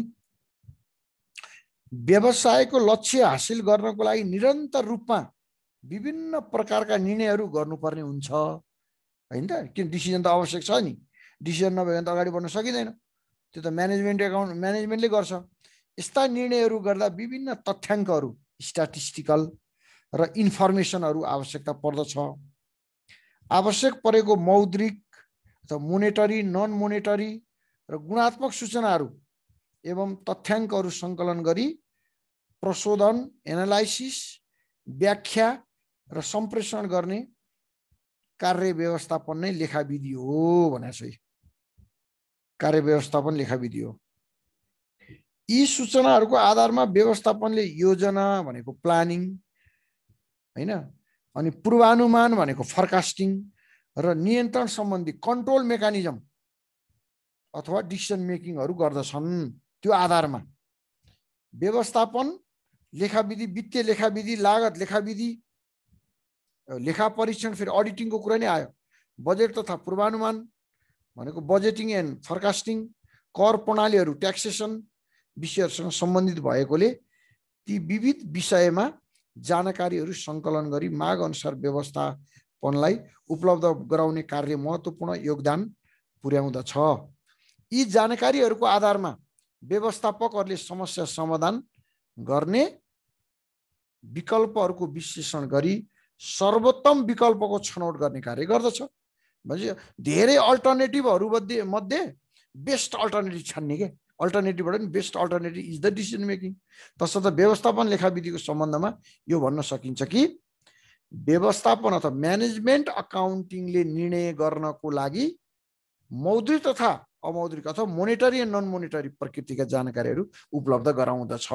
व्यवसायको लक्ष्य हासिल गर्नको लागि निरन्तर रूपमा विभिन्न प्रकारका निर्णयहरू गर्नुपर्ने हुन्छ हैन त। किन डिसिजन त आवश्यक छ नि, डिसिजन नभए भने त अगाडि बढ्न सकिँदैन। त्यो त म्यानेजमेन्टले गर्छ। यस्ता निर्णयहरू गर्दा विभिन्न तथ्याङ्कहरू, स्ट्याटिस्टिकल र इन्फर्मेसनहरू आवश्यकता पर्दछ। आवश्यक परेको मौद्रिक अथवा मोनेटरी, नन मोनेटरी र गुणात्मक सूचनाहरू एवं तथ्याङ्कहरू सङ्कलन गरी प्रशोधन, एनालाइसिस, व्याख्या र सम्प्रेषण गर्ने कार्य व्यवस्थापन नै लेखाविधि हो भनेको छ। कार्य व्यवस्थापन लेखाविधि हो। यी सूचनाहरूको आधारमा व्यवस्थापनले योजना भनेको प्लानिङ हैन, अनि पूर्वानुमान भनेको फोरकास्टिङ र नियन्त्रण सम्बन्धी कन्ट्रोल मेकानिजम अथवा डिसिजन मेकिङहरू गर्दछन्। त्यो आधारमा व्यवस्थापन लेखाविधि, वित्तीय लेखाविधि, लागत लेखाविधि, लेखा परीक्षण, फेरि अडिटिङको कुरा नै आयो। बजेट तथा पूर्वानुमान भनेको बजेटिङ एन्ड फोरकास्टिङ, कर प्रणालीहरू, ट्याक्सेसन विषयहरूसँग सम्बन्धित भएकोले ती विविध विषयमा जानकारीहरू सङ्कलन गरी माग अनुसार व्यवस्थापनलाई उपलब्ध गराउने कार्य महत्त्वपूर्ण योगदान पुर्याउँदछ। यी जानकारीहरूको आधारमा व्यवस्थापकहरूले समस्या समाधान गर्ने विकल्पहरूको विश्लेषण गरी सर्वोत्तम विकल्पको छनौट गर्ने कार्य गर्दछ। भनेपछि धेरै अल्टरनेटिभहरू मध्ये बेस्ट अल्टरनेटिभ छान्ने के, अल्टरनेटिभबाट पनि best alternative is the decision making. तसर्थ व्यवस्थापन लेखाविधिको सम्बन्धमा यो भन्न सकिन्छ कि व्यवस्थापन अथवा म्यानेजमेन्ट अकाउन्टिङले निर्णय गर्नको लागि मौद्रिक तथा अमौद्रिक अथवा मोनेटरी एन्ड नन मोनेटरी प्रकृतिका जानकारीहरू उपलब्ध गराउँदछ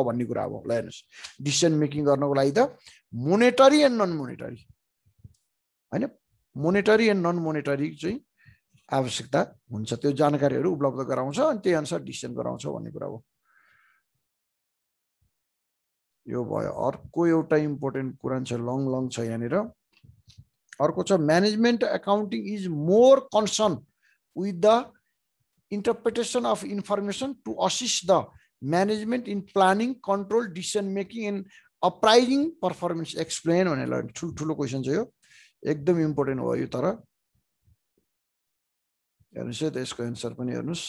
भन्ने कुरा हो। ल हेर्नुहोस्, डिसिजन मेकिङ गर्नको लागि त मोनेटरी एन्ड नन मोनेटरी हैन, मोनेटरी एन्ड नन मोनेटरी चाहिँ आवश्यकता हुन्छ। त्यो जानकारीहरू उपलब्ध गराउँछ अनि त्यही अनुसार डिसिजन गराउँछ भन्ने कुरा हो। यो भयो। अर्को एउटा इम्पोर्टेन्ट कुरा छ, लङ छ यहाँनिर। अर्को छ management accounting is more concern with the interpretation of information to assist the management in planning, control, decision making and appraising performance. Explain भनेर ठुलो क्वेशन छ यो, एकदम इम्पोर्टेन्ट हो यो। तर हेर्नुस् है त, यसको एन्सर पनि हेर्नुस्,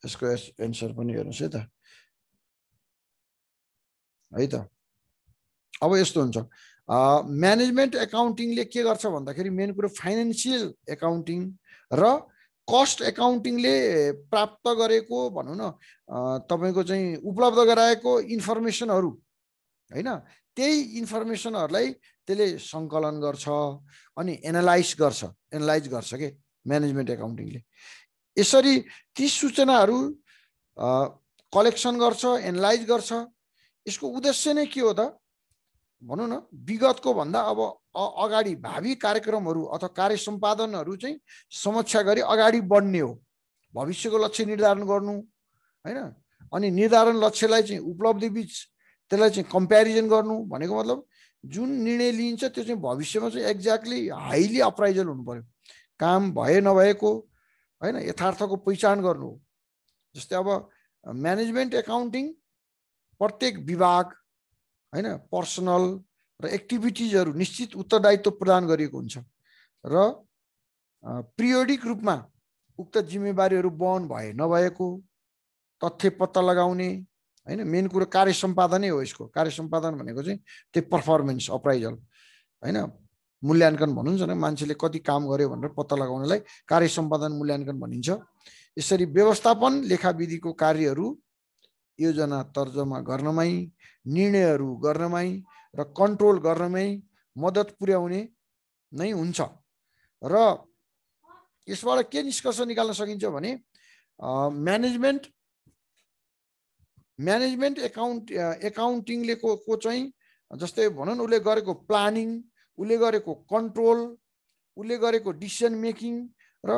यसको एन्सर पनि हेर्नुस् है त, है त। अब यस्तो हुन्छ, म्यानेजमेन्ट एकाउन्टिङले के गर्छ भन्दाखेरि मेन कुरो फाइनेन्सियल एकाउन्टिङ र कस्ट एकाउन्टिङले प्राप्त गरेको भनौँ न तपाईको चाहिँ उपलब्ध गराएको इन्फर्मेसनहरू हैन, त्यही इन्फर्मेसनहरूलाई त्यसले सङ्कलन गर्छ अनि एनालाइज गर्छ के म्यानेजमेन्ट एकाउन्टिङले। यसरी ती सूचनाहरू कलेक्सन गर्छ, एनालाइज गर्छ। यसको उद्देश्य नै के हो त भनौँ न, विगतको भन्दा अब अगाडि भावी कार्यक्रमहरू अथवा कार्य सम्पादनहरू चाहिँ समीक्षा गरी अगाडि बढ्ने हो। भविष्यको लक्ष्य निर्धारण गर्नु हैन, अनि निर्धारण लक्ष्यलाई चाहिँ उपलब्धि बीच त्यसलाई चाहिँ कम्प्यारिजन गर्नु भनेको मतलब जुन निर्णय लिइन्छ त्यो चाहिँ भविष्यमा चाहिँ एक्ज्याक्टली हाइली अप्राइजल हुनु पर्यो। काम भए नभएको हैन, यथार्थको पहिचान गर्नु हो। जस्तै अब म्यानेजमेन्ट एकाउन्टिङ प्रत्येक विभाग हैन, पर्सनल र एक्टिभिटिजहरू निश्चित उत्तरदायित्व प्रदान गरिएको हुन्छ र पिरियोडिक रूपमा उक्त जिम्मेवारीहरू वहन भए नभएको तथ्य पत्ता लगाउने हैन, मेन कुरो कार्य सम्पादनै हो। यसको कार्य सम्पादन भनेको चाहिँ त्यो पर्फर्मेन्स अप्राइजल हैन, मूल्याङ्कन भनिन्छ न, मान्छेले कति काम गर्यो भनेर पत्ता लगाउनलाई कार्य सम्पादन मूल्याङ्कन भनिन्छ। यसरी व्यवस्थापन लेखाविधिको कार्यहरू योजना तर्जुमा गर्नमै, निर्णयहरू गर्नमै र कन्ट्रोल गर्नमै मद्दत पुर्याउने नै हुन्छ। र यसबाट के निष्कर्ष निकाल्न सकिन्छ भने म्यानेजमेन्ट एकाउन्टिङले को चाहिँ जस्तै भनौँ न उसले गरेको प्लानिङ, उसले गरेको कन्ट्रोल, उसले गरेको डिसिसन मेकिङ र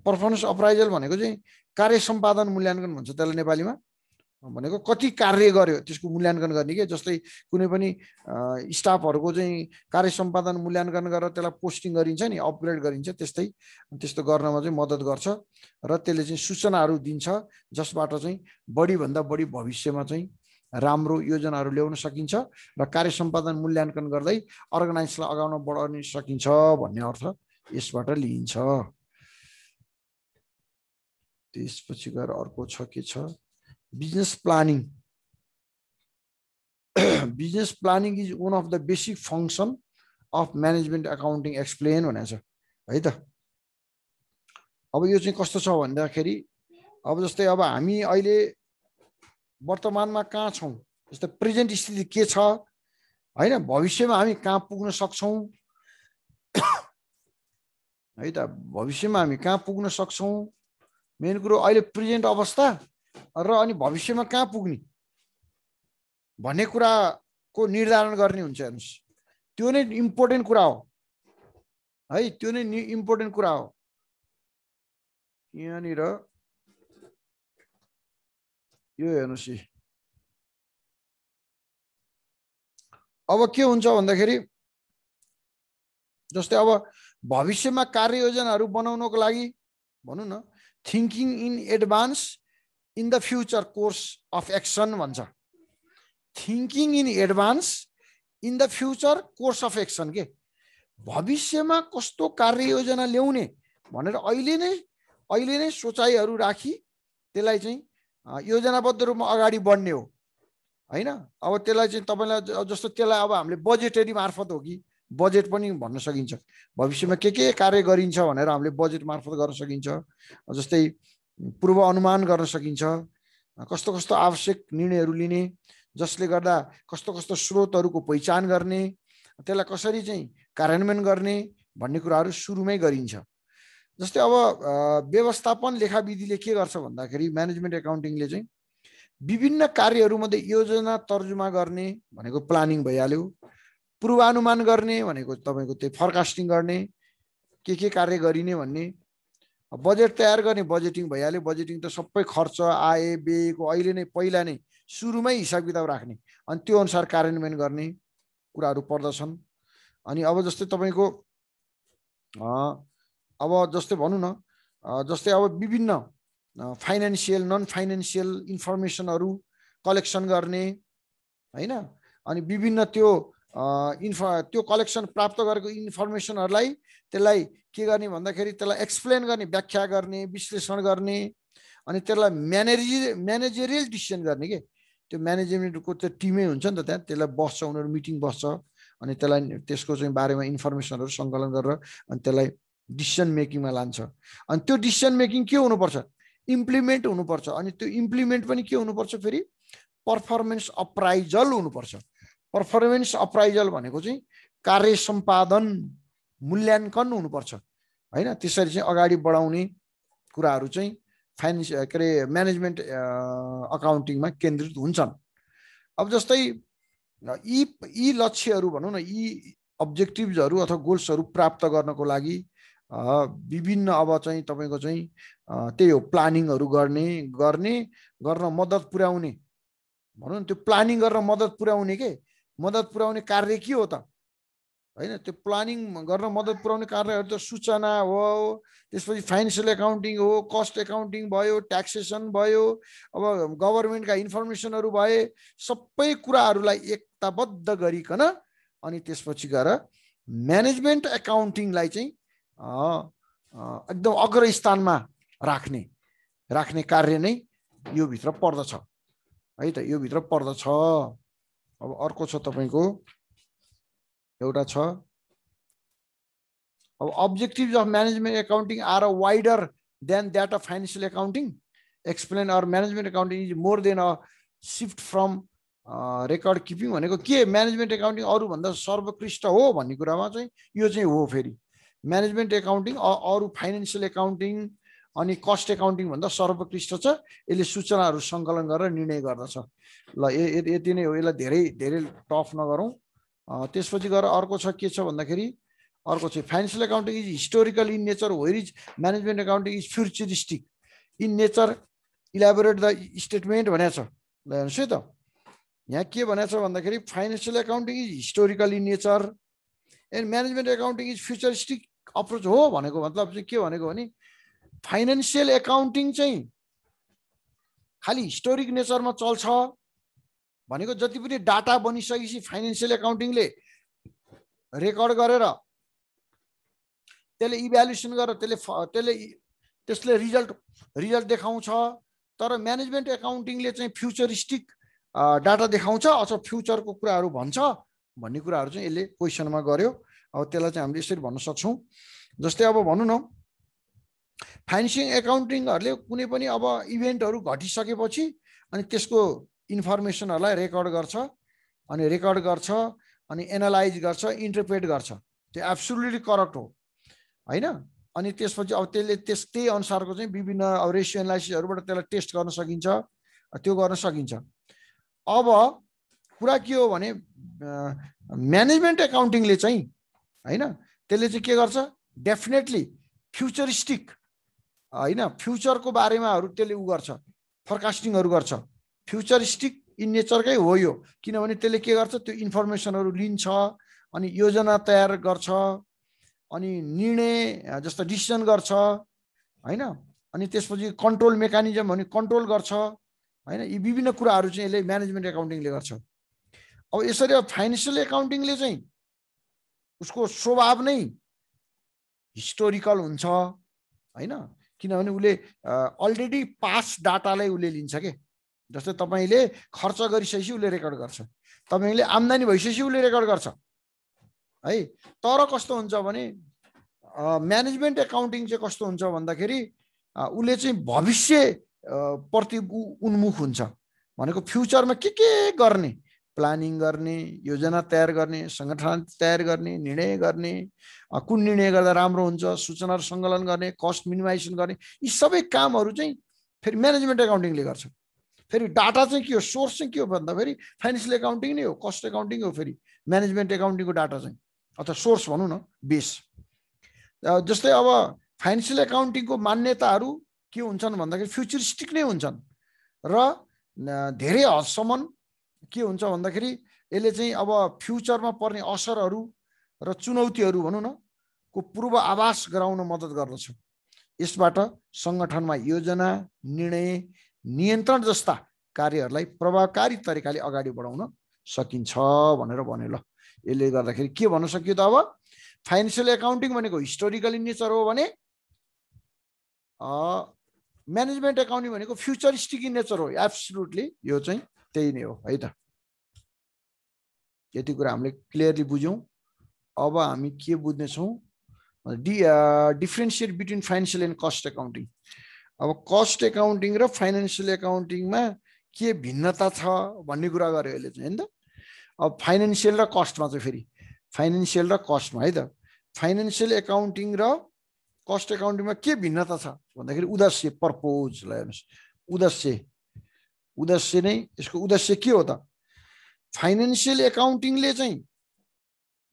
पर्फर्मेन्स अप्राइजल भनेको चाहिँ कार्य सम्पादन मूल्याङ्कन भन्छ त्यसलाई नेपालीमा, भनेको कति कार्य गर्यो त्यसको मूल्याङ्कन गर्ने के। जस्तै कुनै पनि स्टाफहरूको चाहिँ कार्य सम्पादन मूल्याङ्कन गरेर त्यसलाई पोस्टिङ गरिन्छ नि, अपग्रेड गरिन्छ, त्यस्तो गर्नमा चाहिँ मद्दत गर्छ र त्यसले चाहिँ सूचनाहरू दिन्छ जसबाट चाहिँ बढीभन्दा बढी भविष्यमा चाहिँ राम्रो योजनाहरू ल्याउन सकिन्छ र कार्य सम्पादन मूल्याङ्कन गर्दै अर्गनाइजेसनलाई अगाडि बढाउन सकिन्छ भन्ने अर्थ यसबाट लिइन्छ। त्यसपछि गएर अर्को छ के छ, business planning. Business planning is one of the basic function of management accounting explain भनेको छ है त। अब यो चाहिँ कस्तो छ भन्दाखेरि अब जस्तै अब हामी अहिले वर्तमानमा कहाँ छौँ, जस्तै प्रेजेन्ट स्थिति के छ होइन, भविष्यमा हामी कहाँ पुग्न सक्छौँ है त, भविष्यमा हामी कहाँ पुग्न सक्छौँ, मेन कुरो अहिले प्रेजेन्ट अवस्था र अनि भविष्यमा कहाँ पुग्ने भन्ने कुराको निर्धारण गर्ने हुन्छ। हेर्नुहोस्, त्यो नै इम्पोर्टेन्ट कुरा हो है, त्यो नै इम्पोर्टेन्ट कुरा हो। यहाँनिर यो हेर्नुहोस्, अब के हुन्छ भन्दाखेरि जस्तै अब भविष्यमा कार्ययोजनाहरू बनाउनको लागि भनौँ न thinking in advance in the future course of action भन्छ। Thinking in advance in the future course of action के, भविष्यमा कस्तो कार्ययोजना ल्याउने भनेर अहिले नै सोचाइहरू राखी त्यसलाई चाहिँ योजनाबद्ध रूपमा अगाडि बढ्ने हो होइन। अब त्यसलाई चाहिँ तपाईँलाई जस्तो त्यसलाई अब हामीले बजेटरी मार्फत हो कि बजेट पनि भन्न सकिन्छ, भविष्यमा के कार्य गरिन्छ भनेर हामीले बजेट मार्फत गर्न सकिन्छ। जस्तै पूर्व अनुमान गर्न सकिन्छ, कस्तो कस्तो आवश्यक निर्णयहरू लिने, जसले गर्दा कस्तो कस्तो स्रोतहरूको पहिचान गर्ने, त्यसलाई कसरी चाहिँ कार्यान्वयन गर्ने भन्ने कुराहरू सुरुमै गरिन्छ। जस्तै अब व्यवस्थापन लेखाविधिले के गर्छ भन्दाखेरि म्यानेजमेन्ट एकाउन्टिङले चाहिँ विभिन्न कार्यहरूमध्ये योजना तर्जुमा गर्ने भनेको प्लानिङ भइहाल्यो, पूर्वानुमान गर्ने भनेको तपाईँको त्यही फरकास्टिङ गर्ने, के कार्य गरिने भन्ने, बजेट तयार गर्ने बजेटिङ भइहाल्यो, बजेटिङ त सबै खर्च आय व्ययको अहिले नै पहिला नै सुरुमै हिसाब किताब राख्ने अनि त्यो अनुसार कार्यान्वयन गर्ने कुराहरू पर्दछन्। अनि अब जस्तै तपाईँको अब जस्तै भनौँ न जस्तै अब विभिन्न फाइनेन्सियल नन फाइनेन्सियल इन्फर्मेसनहरू कलेक्सन गर्ने होइन, अनि विभिन्न त्यो कलेक्सन प्राप्त गरेको इन्फर्मेसनहरूलाई त्यसलाई के गर्ने भन्दाखेरि त्यसलाई एक्सप्लेन गर्ने, व्याख्या गर्ने, विश्लेषण गर्ने, अनि त्यसलाई म्यानेजरियल डिसिसन गर्ने के। त्यो म्यानेजमेन्टको त्यो टिमै हुन्छ नि त त्यहाँ, त्यसलाई बस्छ, उनीहरू मिटिङ बस्छ अनि त्यसलाई त्यसको चाहिँ बारेमा इन्फर्मेसनहरू सङ्कलन गरेर अनि त्यसलाई डिसिसन मेकिङमा लान्छ। अनि त्यो डिसिसन मेकिङ के हुनुपर्छ, इम्प्लिमेन्ट हुनुपर्छ। अनि त्यो इम्प्लिमेन्ट पनि के हुनुपर्छ, फेरि पर्फर्मेन्स अप्राइजल हुनुपर्छ। पर्फर्मेन्स अप्राइजल भनेको चाहिँ कार्य सम्पादन मूल्याङ्कन हुनुपर्छ होइन। त्यसरी चाहिँ अगाडि बढाउने कुराहरू चाहिँ म्यानेजमेन्ट अकाउन्टिङमा केन्द्रित हुन्छन्। अब जस्तै यी लक्ष्यहरू भनौँ न, यी अब्जेक्टिभ्सहरू अथवा गोल्सहरू प्राप्त गर्नको लागि विभिन्न अब चाहिँ तपाईँको चाहिँ त्यही हो प्लानिङहरू गर्न मद्दत पुर्याउने भनौँ न, त्यो प्लानिङ गर्न मद्दत पुर्याउने कार्य के हो त होइन। त्यो प्लानिङ गर्न मद्दत पुर्याउने कार्यहरू त सूचना हो, त्यसपछि फाइनेन्सियल एकाउन्टिङ हो, कस्ट एकाउन्टिङ भयो, ट्याक्सेसन भयो, अब गभर्मेन्टका इन्फर्मेसनहरू भए, सबै कुराहरूलाई एकताबद्ध गरिकन अनि त्यसपछि गएर म्यानेजमेन्ट एकाउन्टिङलाई चाहिँ एकदम अग्रस्थानमा राख्ने कार्य नै यो भित्र पर्दछ है त, यो भित्र पर्दछ। अब अर्को छ तपाईँको एउटा छ अब objectives of management accounting are a wider than that of financial accounting explain or management accounting is more than a shift from record keeping भनेको के म्यानेजमेन्ट एकाउन्टिङ अरूभन्दा सर्वोत्कृष्ट हो भन्ने कुरामा चाहिँ यो चाहिँ हो। फेरि म्यानेजमेन्ट एकाउन्टिङ अरू फाइनेन्सियल एकाउन्टिङ अनि कस्ट एकाउन्टिङ भन्दा सर्वोत्कृष्ट छ। यसले सूचनाहरू सङ्कलन गरेर निर्णय गर्दछ। ल यति नै हो, यसलाई धेरै धेरै टफ नगरौँ। त्यसपछि गएर अर्को छ के छ भन्दाखेरि अर्को चाहिँ financial accounting is historical in nature whereas management accounting is futuristic in nature elaborate the statement भनेको छ। ल हेर्नुहोस् है त, यहाँ के भनेको छ भन्दाखेरि financial accounting is historical in nature and management accounting is futuristic approach हो भनेको मतलब चाहिँ के भनेको भने फाइनेन्सियल एकाउन्टिङ चाहिँ खालि हिस्टोरिक नेचरमा चल्छ भनेको जति पनि डाटा बनिसकेपछि फाइनेन्सियल एकाउन्टिङले रेकर्ड गरेर त्यसले इभ्यालुएसन गरेर त्यसले रिजल्ट देखाउँछ। तर म्यानेजमेन्ट एकाउन्टिङले चाहिँ फ्युचरिस्टिक डाटा देखाउँछ अथवा फ्युचरको कुराहरू भन्छ भन्ने कुराहरू चाहिँ यसले क्वेसनमा गर्यो। अब त्यसलाई चाहिँ हामीले यसरी भन्न सक्छौँ। जस्तै अब भनौँ न फाइनेन्सियल एकाउन्टिङहरूले कुनै पनि अब इभेन्टहरू घटिसकेपछि अनि त्यसको इन्फर्मेसनहरूलाई रेकर्ड गर्छ अनि एनालाइज गर्छ, इन्टरप्रेट गर्छ। त्यो एब्सोल्युटली करेक्ट हो होइन। अनि त्यसपछि अब त्यसले त्यही अनुसारको चाहिँ विभिन्न अब रेसियो एनालाइसिसहरूबाट त्यसलाई टेस्ट गर्न सकिन्छ, त्यो गर्न सकिन्छ। अब कुरा के हो भने म्यानेजमेन्ट एकाउन्टिङले चाहिँ होइन त्यसले चाहिँ के गर्छ डेफिनेटली फ्युचरिस्टिक होइन फ्युचरको बारेमाहरू त्यसले उ गर्छ, फोरकास्टिङहरू गर्छ। फ्युचरिस्टिक इन नेचरकै हो यो, किनभने त्यसले के गर्छ त्यो इन्फर्मेसनहरू लिन्छ अनि योजना तयार गर्छ अनि निर्णय जस्तो डिसिजन गर्छ होइन। अनि त्यसपछि कन्ट्रोल मेकानिजम भने कन्ट्रोल गर्छ होइन। यी विभिन्न कुराहरू चाहिँ यसले म्यानेजमेन्ट एकाउन्टिङले गर्छ। अब यसरी फाइनेन्सियल एकाउन्टिङले चाहिँ उसको स्वभाव नै हिस्टोरिकल हुन्छ होइन, किनभने उसले अलरेडी पास डाटालाई उसले लिन्छ के। जस्तै तपाईँले खर्च गरिसकेपछि उसले रेकर्ड गर्छ, तपाईँले आम्दानी भइसकेपछि उसले रेकर्ड गर्छ है। तर कस्तो हुन्छ भने म्यानेजमेन्ट एकाउन्टिङ चाहिँ कस्तो हुन्छ भन्दाखेरि उसले चाहिँ भविष्य प्रति उन्मुख हुन्छ भनेको फ्युचरमा के गर्ने, प्लानिङ गर्ने, योजना तयार गर्ने, सङ्गठन तयार गर्ने, निर्णय गर्ने, कुन निर्णय गर्दा राम्रो हुन्छ, सूचनाहरू सङ्कलन गर्ने, कस्ट मिनिमाइजेसन गर्ने, यी सबै कामहरू चाहिँ फेरि म्यानेजमेन्ट एकाउन्टिङले गर्छ। फेरि डाटा चाहिँ के हो, सोर्स चाहिँ के हो भन्दाखेरि फाइनेन्सियल एकाउन्टिङ नै हो, कस्ट एकाउन्टिङ हो। फेरि म्यानेजमेन्ट एकाउन्टिङको डाटा चाहिँ अथवा सोर्स भनौँ न बेस। जस्तै अब फाइनेन्सियल एकाउन्टिङको मान्यताहरू के हुन्छन् भन्दाखेरि फ्युचरिस्टिक नै हुन्छन् र धेरै हदसम्म के हुन्छ भन्दाखेरि यसले चाहिँ अब फ्युचरमा पर्ने असरहरू र चुनौतीहरू भनौँ न को पूर्वाभास गराउन मद्दत गर्दछ। यसबाट सङ्गठनमा योजना, निर्णय, नियन्त्रण जस्ता कार्यहरूलाई प्रभावकारी तरिकाले अगाडि बढाउन सकिन्छ भनेर भन्यो। ल यसले गर्दाखेरि के भन्न सकियो त अब फाइनेन्सियल एकाउन्टिङ भनेको हिस्टोरिकल इन नेचर हो भने म्यानेजमेन्ट एकाउन्टिङ भनेको फ्युचरिस्टिक इन नेचर हो। एब्सोल्युटली यो चाहिँ त्यही नै हो है त। यति कुरा हामीले क्लियरली बुझ्यौँ। अब हामी के बुझ्नेछौँ differentiate between financial and cost accounting. अब कस्ट एकाउन्टिङ र फाइनेन्सियल एकाउन्टिङमा के भिन्नता छ भन्ने कुरा गर्यो यसले चाहिँ होइन त। अब फाइनेन्सियल र कस्टमा चाहिँ फेरि फाइनेन्सियल र कस्टमा है त फाइनेन्सियल एकाउन्टिङ र कस्ट एकाउन्टिङमा के भिन्नता छ भन्दाखेरि उद्देश्य, पर्पोज। ल हेर्नुहोस् उद्देश्य नै यसको उद्देश्य के हो त फाइनेन्सियल एकाउन्टिङले चाहिँ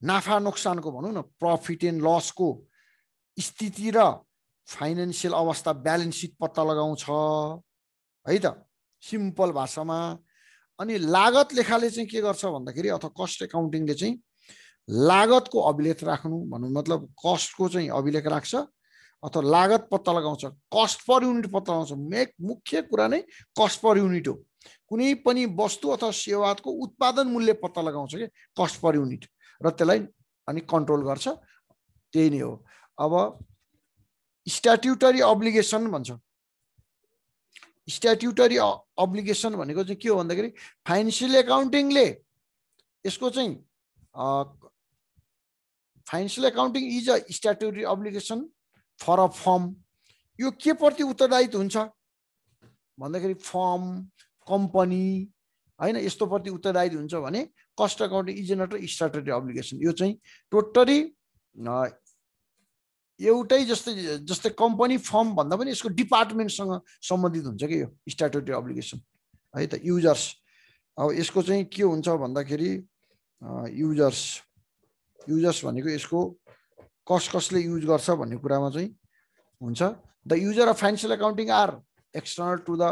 नाफा नोक्सानको भनौँ न प्रफिट एन्ड लसको स्थिति र फाइनेन्सियल अवस्था ब्यालेन्स सिट पत्ता लगाउँछ है त सिम्पल भाषामा। अनि लागत लेखाले चाहिँ के गर्छ भन्दाखेरि अथवा कस्ट एकाउन्टिङले चाहिँ लागतको अभिलेख राख्नु भन्नु मतलब कस्टको चाहिँ अभिलेख राख्छ अथवा लागत पत्ता लगाउँछ, कस्ट पर युनिट पत्ता लगाउँछ। मुख्य कुरा नै कस्ट पर युनिट हो। कुनै पनि वस्तु अथवा सेवाको उत्पादन मूल्य पत्ता लगाउँछ कि कस्ट पर युनिट र त्यसलाई अनि कन्ट्रोल गर्छ, त्यही नै हो। अब स्ट्याट्युटरी अब्लिगेसन भन्छ। स्ट्याट्युटरी अब्लिगेसन भनेको चाहिँ के हो भन्दाखेरि फाइनेन्सियल एकाउन्टिङले यसको चाहिँ financial accounting is a statutory obligation for a firm यो के प्रति उत्तरदायित्व हुन्छ भन्दाखेरि फर्म कम्पनी हैन यस्तो प्रति उत्तरदायित्व हुन्छ भने cost accounting is not a statutory obligation यो चाहिँ टोटली एउटै जस्तै कम्पनी फर्म भन्दा पनि यसको डिपार्टमेन्टसँग सम्बन्धित हुन्छ कि यो स्ट्याट्युटरी अब्लिगेसन है त युजर्स अब यसको चाहिँ के हुन्छ भन्दाखेरि युजर्स भनेको यसको कसले युज गर्छ भन्ने कुरामा चाहिँ हुन्छ the user of financial accounting are external to the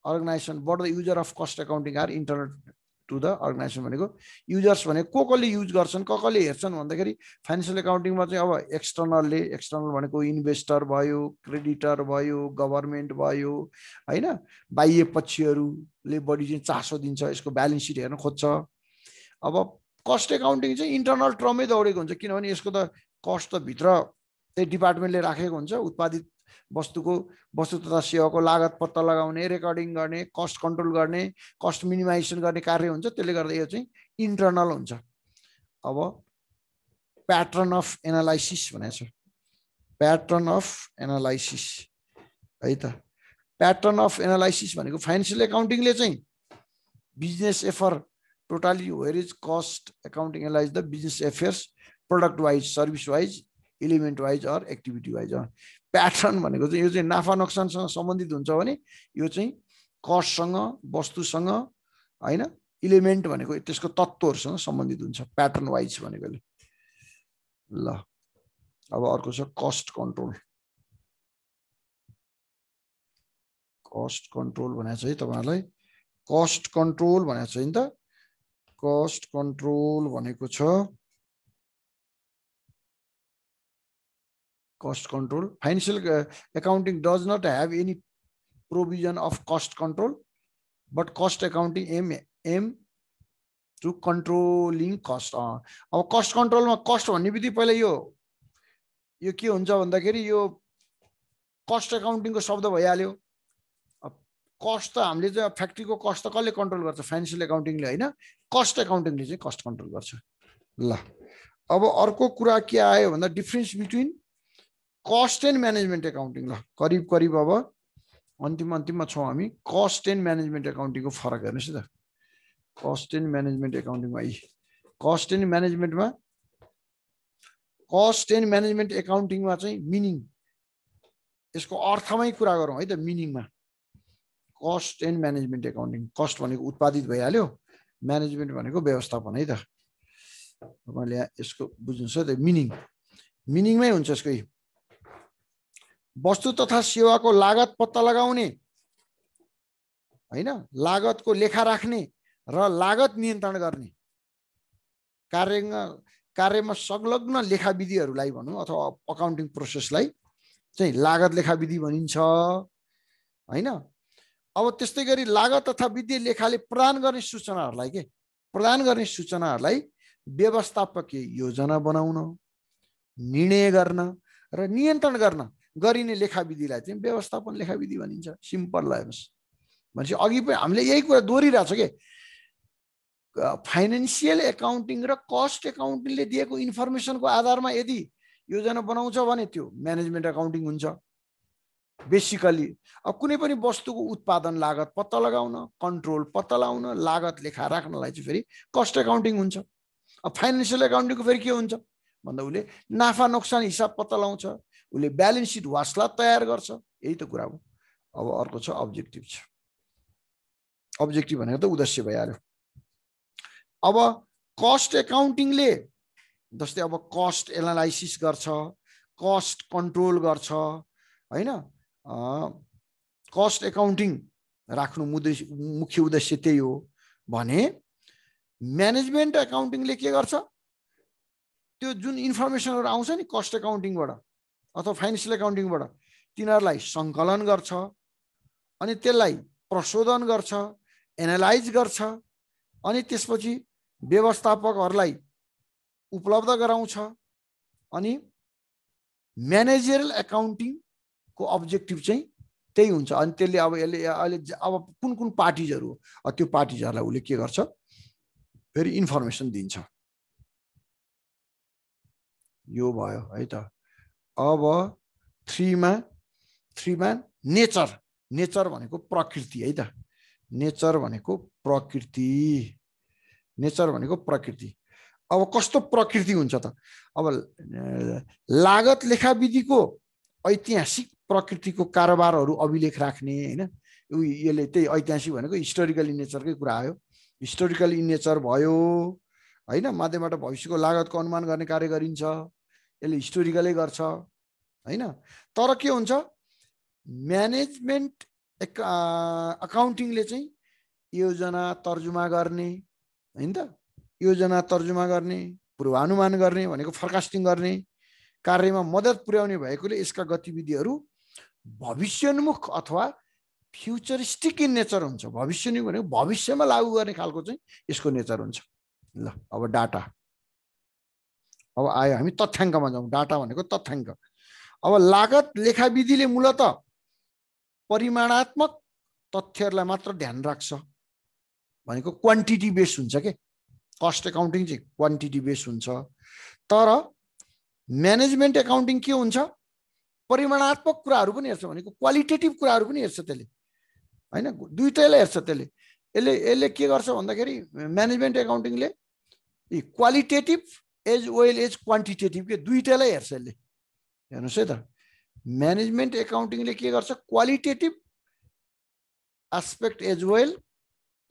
organisation but the user of cost accounting are internal to the organisation भनेको युजर्स भने कसले युज गर्छन् कसले हेर्छन् भन्दाखेरि फाइनेन्शियल अकाउन्टिङमा चाहिँ अब एक्सटर्नल भनेको इन्भेस्टर भयो क्रेडिटर भयो गभर्मेन्ट भयो हैन बाह्य पक्षहरूले बढी चाहिँ चासो दिन्छ यसको ब्यालेन्स सिट हेर्न खोज्छ अब कस्ट अकाउन्टिङ चाहिँ इन्टरनल टर्ममै दौडेको हुन्छ किनभने यसको त कस्ट त भित्र त्यही डिपार्टमेन्टले राखेको हुन्छ उत्पादित वस्तु तथा सेवाको लागत पत्ता लगाउने रेकर्डिङ गर्ने कस्ट कन्ट्रोल गर्ने कस्ट मिनिमाइजेसन गर्ने कार्य हुन्छ त्यसले गर्दा यो चाहिँ इन्टरनल हुन्छ अब प्याटर्न अफ एनालाइसिस भनेको छ प्याटर्न अफ एनालाइसिस है त प्याटर्न अफ एनालाइसिस भनेको फाइनेन्शियल अकाउन्टिङले चाहिँ business affair totally where is cost accounting analyse the business affairs product wise service wise element wise or activity wise pattern भनेको चाहिँ यो चाहिँ नाफा नोक्सानसँग सम्बन्धित हुन्छ भने यो चाहिँ कस्टसँग वस्तुसँग हैन इलिमेन्ट भनेको त्यसको तत्त्वहरुसँग सम्बन्धित हुन्छ प्याटर्न वाइज भनेकोले ल अब अर्को छ कस्ट कन्ट्रोल भनेको चाहिँ तपाईहरुलाई कस्ट कन्ट्रोल भनेको छ नि त कस्ट कन्ट्रोल भनेको छ cost control. Financial accounting does not have any provision of cost control, but cost accounting aim to controlling cost. अब cost control मा cost भन्ने बित्तिकै पहिला यो के हुन्छ भन्दाखेरि यो cost accounting को शब्द भइहाल्यो. कस्ट त हामीले चाहिँ फ्याक्ट्रीको कस्ट त कसले कन्ट्रोल गर्छ? फाइनान्शियल अकाउन्टिङले हैन, कस्ट अकाउन्टिङले चाहिँ कस्ट कन्ट्रोल गर्छ. ल अब अर्को कुरा के आयो भन्दा difference between cost and management accounting. ल करिब अब अन्तिममा छौं हामी. कस्ट एन्ड म्यानेजमेन्ट अकाउन्टिङको फरक हेर्नुस् त. कस्ट एन्ड म्यानेजमेन्ट अकाउन्टिङमा कस्ट एन्ड म्यानेजमेन्ट अकाउन्टिङमा चाहिँ मिनिङ, यसको अर्थमै कुरा गरौँ है त. मिनिङमा cost and management accounting, cost भनेको उत्पादित भइहाल्यो, म्यानेजमेन्ट भनेको व्यवस्थापन है त. तपाईले यसको बुझ्नुस् त. मिनिङमै हुन्छ यसको. वस्तु तथा सेवाको लागत पत्ता लगाउने हैन, लागतको लेखा राख्ने र लागत नियन्त्रण गर्ने कार्यमा संलग्न लेखा विधिहरूलाई भनौं अथवा अकाउन्टिङ प्रोसेसलाई चाहिँ लागत लेखा विधि भनिन्छ हैन. अब त्यस्तै गरी लागत तथा वित्तीय लेखाले प्रदान गर्ने सूचनाहरूलाई व्यवस्थापकीय योजना बनाउन, निर्णय गर्न र नियन्त्रण गर्न गरिने लेखा विधिलाई चाहिँ व्यवस्थापन लेखा विधि भनिन्छ. सिम्पल लाग्योस्. भनेपछि अघि पनि हामीले यही कुरा दोहोरिरहेछ के, फाइनान्शियल एकाउन्टिङ र कस्ट एकाउन्टिङले दिएको इन्फर्मेसनको आधारमा यदि योजना बनाउँछ भने त्यो म्यानेजमेन्ट एकाउन्टिङ हुन्छ बेसिकली. अब कुनै पनि वस्तुको उत्पादन लागत पत्ता लगाउन, कन्ट्रोल पत्ता लगाउन, लागत लेखा राख्नलाई चाहिँ फेरि कस्ट एकाउन्टिङ हुन्छ. अब फाइनान्शियल एकाउन्टिङको फेरि के हुन्छ भन्दा उसले नाफा नोक्सान हिसाब पत्ता लगाउँछ, उसले ब्यालेन्स सिट वास्ला तयार गर्छ. यही त कुरा हो. अब अर्को छ अब्जेक्टिभ. अब्जेक्टिभ भनेको त उद्देश्य भइहाल्यो. अब कस्ट एकाउन्टिङले जस्तै अब कस्ट एनालाइसिस गर्छ, कस्ट कन्ट्रोल गर्छ हैन. कस्ट एकाउन्टिङ राख्नु मुख्य उद्देश्य त्यही हो भने म्यानेजमेन्ट एकाउन्टिङले के गर्छ, त्यो जुन इन्फर्मेसनहरु आउँछ नि कस्ट एकाउन्टिङबाट अथवा फाइनान्शियल एकाउन्टिङबाट, तिनीहरूलाई सङ्कलन गर्छ अनि त्यसलाई प्रशोधन गर्छ, एनालाइज गर्छ अनि त्यसपछि व्यवस्थापकहरूलाई उपलब्ध गराउँछ. अनि म्यानेजरियल एकाउन्टिङको अब्जेक्टिभ चाहिँ त्यही हुन्छ. अनि त्यसले अब अब कुन पार्टिजहरु हो त्यो पार्टिजहरुलाई उसले के गर्छ फेरि इन्फर्मेसन दिन्छ. यो भयो है त. अब 3 मा 3 मा नेचर, नेचर भनेको प्रकृति है त, नेचर भनेको प्रकृति, नेचर भनेको प्रकृति। अब कस्तो प्रकृति हुन्छ त, अब लागत लेखा विधिको ऐतिहासिक प्रकृतिको कारोबारहरू अभिलेख राख्ने हैन, यसले त्यही ऐतिहासिक भनेको हिस्टोरिकल इन नेचरकै कुरा आयो, हिस्टोरिकल इन नेचर भयो हैन, माध्यमबाट भविष्यको लागतको अनुमान गर्ने कार्य गरिन्छ, यसले हिस्टोरिकलै गर्छ हैन। तर के हुन्छ, म्यानेजमेन्ट अकाउन्टिङले चाहिँ योजना तर्जुमा गर्ने हैन त, योजना तर्जुमा गर्ने, पूर्वानुमान गर्ने भनेको फोरकास्टिङ गर्ने कार्यमा मद्दत पुर्याउने भएकोले यसका गतिविधिहरू भविष्योन्मुख अथवा फ्युचरिस्टिक इन नेचर हुन्छ। भविष्योन्मुख भनेको भविष्यमा लागू गर्ने खालको चाहिँ यसको नेचर हुन्छ। ल अब डाटा, अब आयो हामी तथ्याङ्कमा जाउँ। डाटा भनेको तथ्याङ्क। अब लागत लेखा विधिले मूलत परिमाणात्मक तथ्यहरूलाई मात्र ध्यान राख्छ, भनेको क्वान्टिटी बेस हुन्छ के, कस्ट एकाउन्टिङ चाहिँ क्वान्टिटी बेस हुन्छ। तर म्यानेजमेन्ट एकाउन्टिङ के हुन्छ, परिमाणात्मक कुराहरू पनि हेर्छ, भनेको क्वालिटेटिभ कुराहरू पनि हेर्छ त्यसले हैन, दुईटैलाई हेर्छ त्यसले। यसले के गर्छ भन्दाखेरि म्यानेजमेन्ट एकाउन्टिङले qualitative as well as quantitative के दुईटैलाई हेर्छ यसले। हेर्नुहोस् है त, म्यानेजमेन्ट एकाउन्टिङले के गर्छ, qualitative aspect as well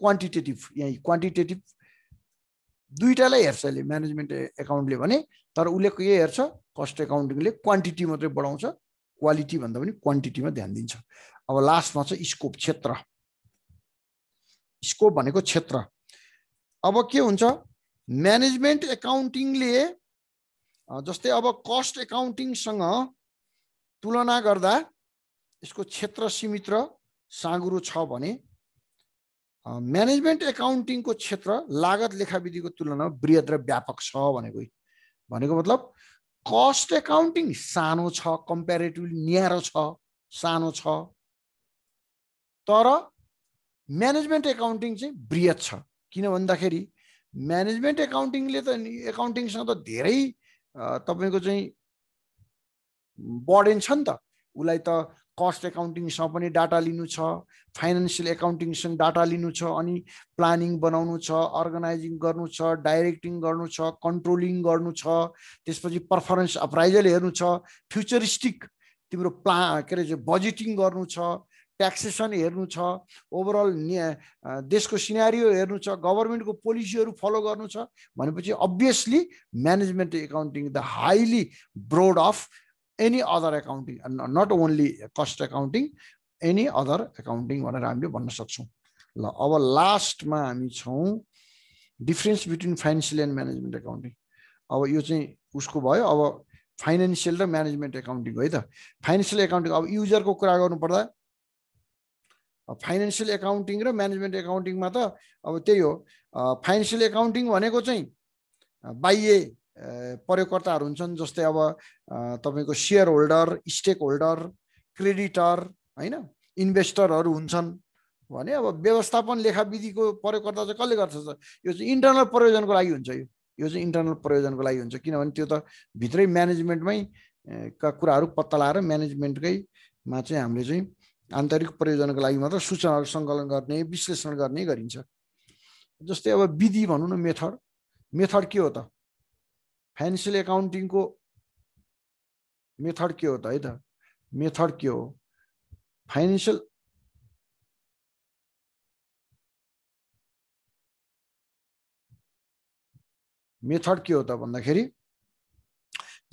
quantitative, यहाँ क्वान्टिटेटिभ दुईटालाई हेर्छ यसले म्यानेजमेन्ट एकाउन्टले भने। तर उसले के हेर्छ, कस्ट एकाउन्टिङले क्वान्टिटी मात्रै बढाउँछ, क्वालिटी भन्दा पनि क्वान्टिटीमा ध्यान दिन्छ। अब लास्टमा छ स्कोप, क्षेत्र। स्कोप भनेको क्षेत्र। अब के हुन्छ, म्यानेजमेन्ट एकाउन्टिङले जस्तै अब कस्ट एकाउन्टिङसँग तुलना गर्दा यसको क्षेत्र सीमित र साँघुरो छ भने म्यानेजमेन्ट एकाउन्टिङको क्षेत्र लागत लेखा विधिको तुलनामा बृहत र व्यापक छ भनेको मतलब कस्ट एकाउन्टिङ सानो छ, कम्प्यारेटिभली न्यारो छ, सानो छ, तर म्यानेजमेन्ट एकाउन्टिङ चाहिँ बृहत छ। किन भन्दाखेरि म्यानेजमेन्ट एकाउन्टिङले त एकाउन्टिङसँग त धेरै तपाईको चाहिँ बर्डन छ नि त, उसलाई त कस्ट एकाउन्टिङसँग पनि डाटा लिनु छ, फाइनेन्सियल एकाउन्टिङसँग डाटा लिनु छ, अनि प्लानिङ बनाउनु छ, अर्गनाइजिङ गर्नु छ, डाइरेक्टिङ गर्नु छ, कन्ट्रोलिङ गर्नु छ, त्यसपछि पर्फर्मेन्स अप्राइजल हेर्नु छ, फ्युचरिस्टिक तिम्रो के अरे बजेटिङ गर्नु छ, ट्याक्सेसन हेर्नु छ, ओभरअल देशको सिनारियो हेर्नु छ, गभर्मेन्टको पोलिसीहरू फलो गर्नु छ भनेपछि obviously management accounting the highly broad of any other accounting, not only cost accounting, any other accounting भनेर हामीले भन्न सक्छौँ। ल अब लास्टमा हामी छौँ difference between financial and management accounting. अब यो चाहिँ उसको भयो। अब फाइनेन्सियल र म्यानेजमेन्ट एकाउन्टिङ है त। फाइनेन्सियल एकाउन्टिङ अब युजरको कुरा गर्नु पर्दा फाइनेन्सियल एकाउन्टिङ र म्यानेजमेन्ट एकाउन्टिङमा त अब त्यही हो। फाइनेन्सियल एकाउन्टिङ भनेको चाहिँ बाह्य प्रयोगकर्ताहरू हुन्छन्, जस्तै अब तपाईको shareholder, stakeholder, creditor हैन, इन्भेस्टरहरू हुन्छन् भने अब व्यवस्थापन लेखा विधिको प्रयोगकर्ता चाहिँ कसले गर्छ? यो चाहिँ इन्टरनल प्रयोजनको लागि हुन्छ। यो चाहिँ इन्टरनल प्रयोजनको लागि हुन्छ, किनभने त्यो त भित्रै म्यानेजमेन्टमै का कुराहरू पत्ता लगाएर म्यानेजमेन्टकैमा चाहिँ हामीले चाहिँ आन्तरिक प्रयोजनको लागि मात्र सूचनाहरू सङ्कलन गर्ने, विश्लेषण गर्ने गरिन्छ। जस्तै अब विधि भनौँ न, मेथड के हो त? फाइनेन्सियल एकाउन्टिङको मेथड के हो त है त? मेथड के हो? फाइनेन्सियल मेथड के हो त भन्दाखेरि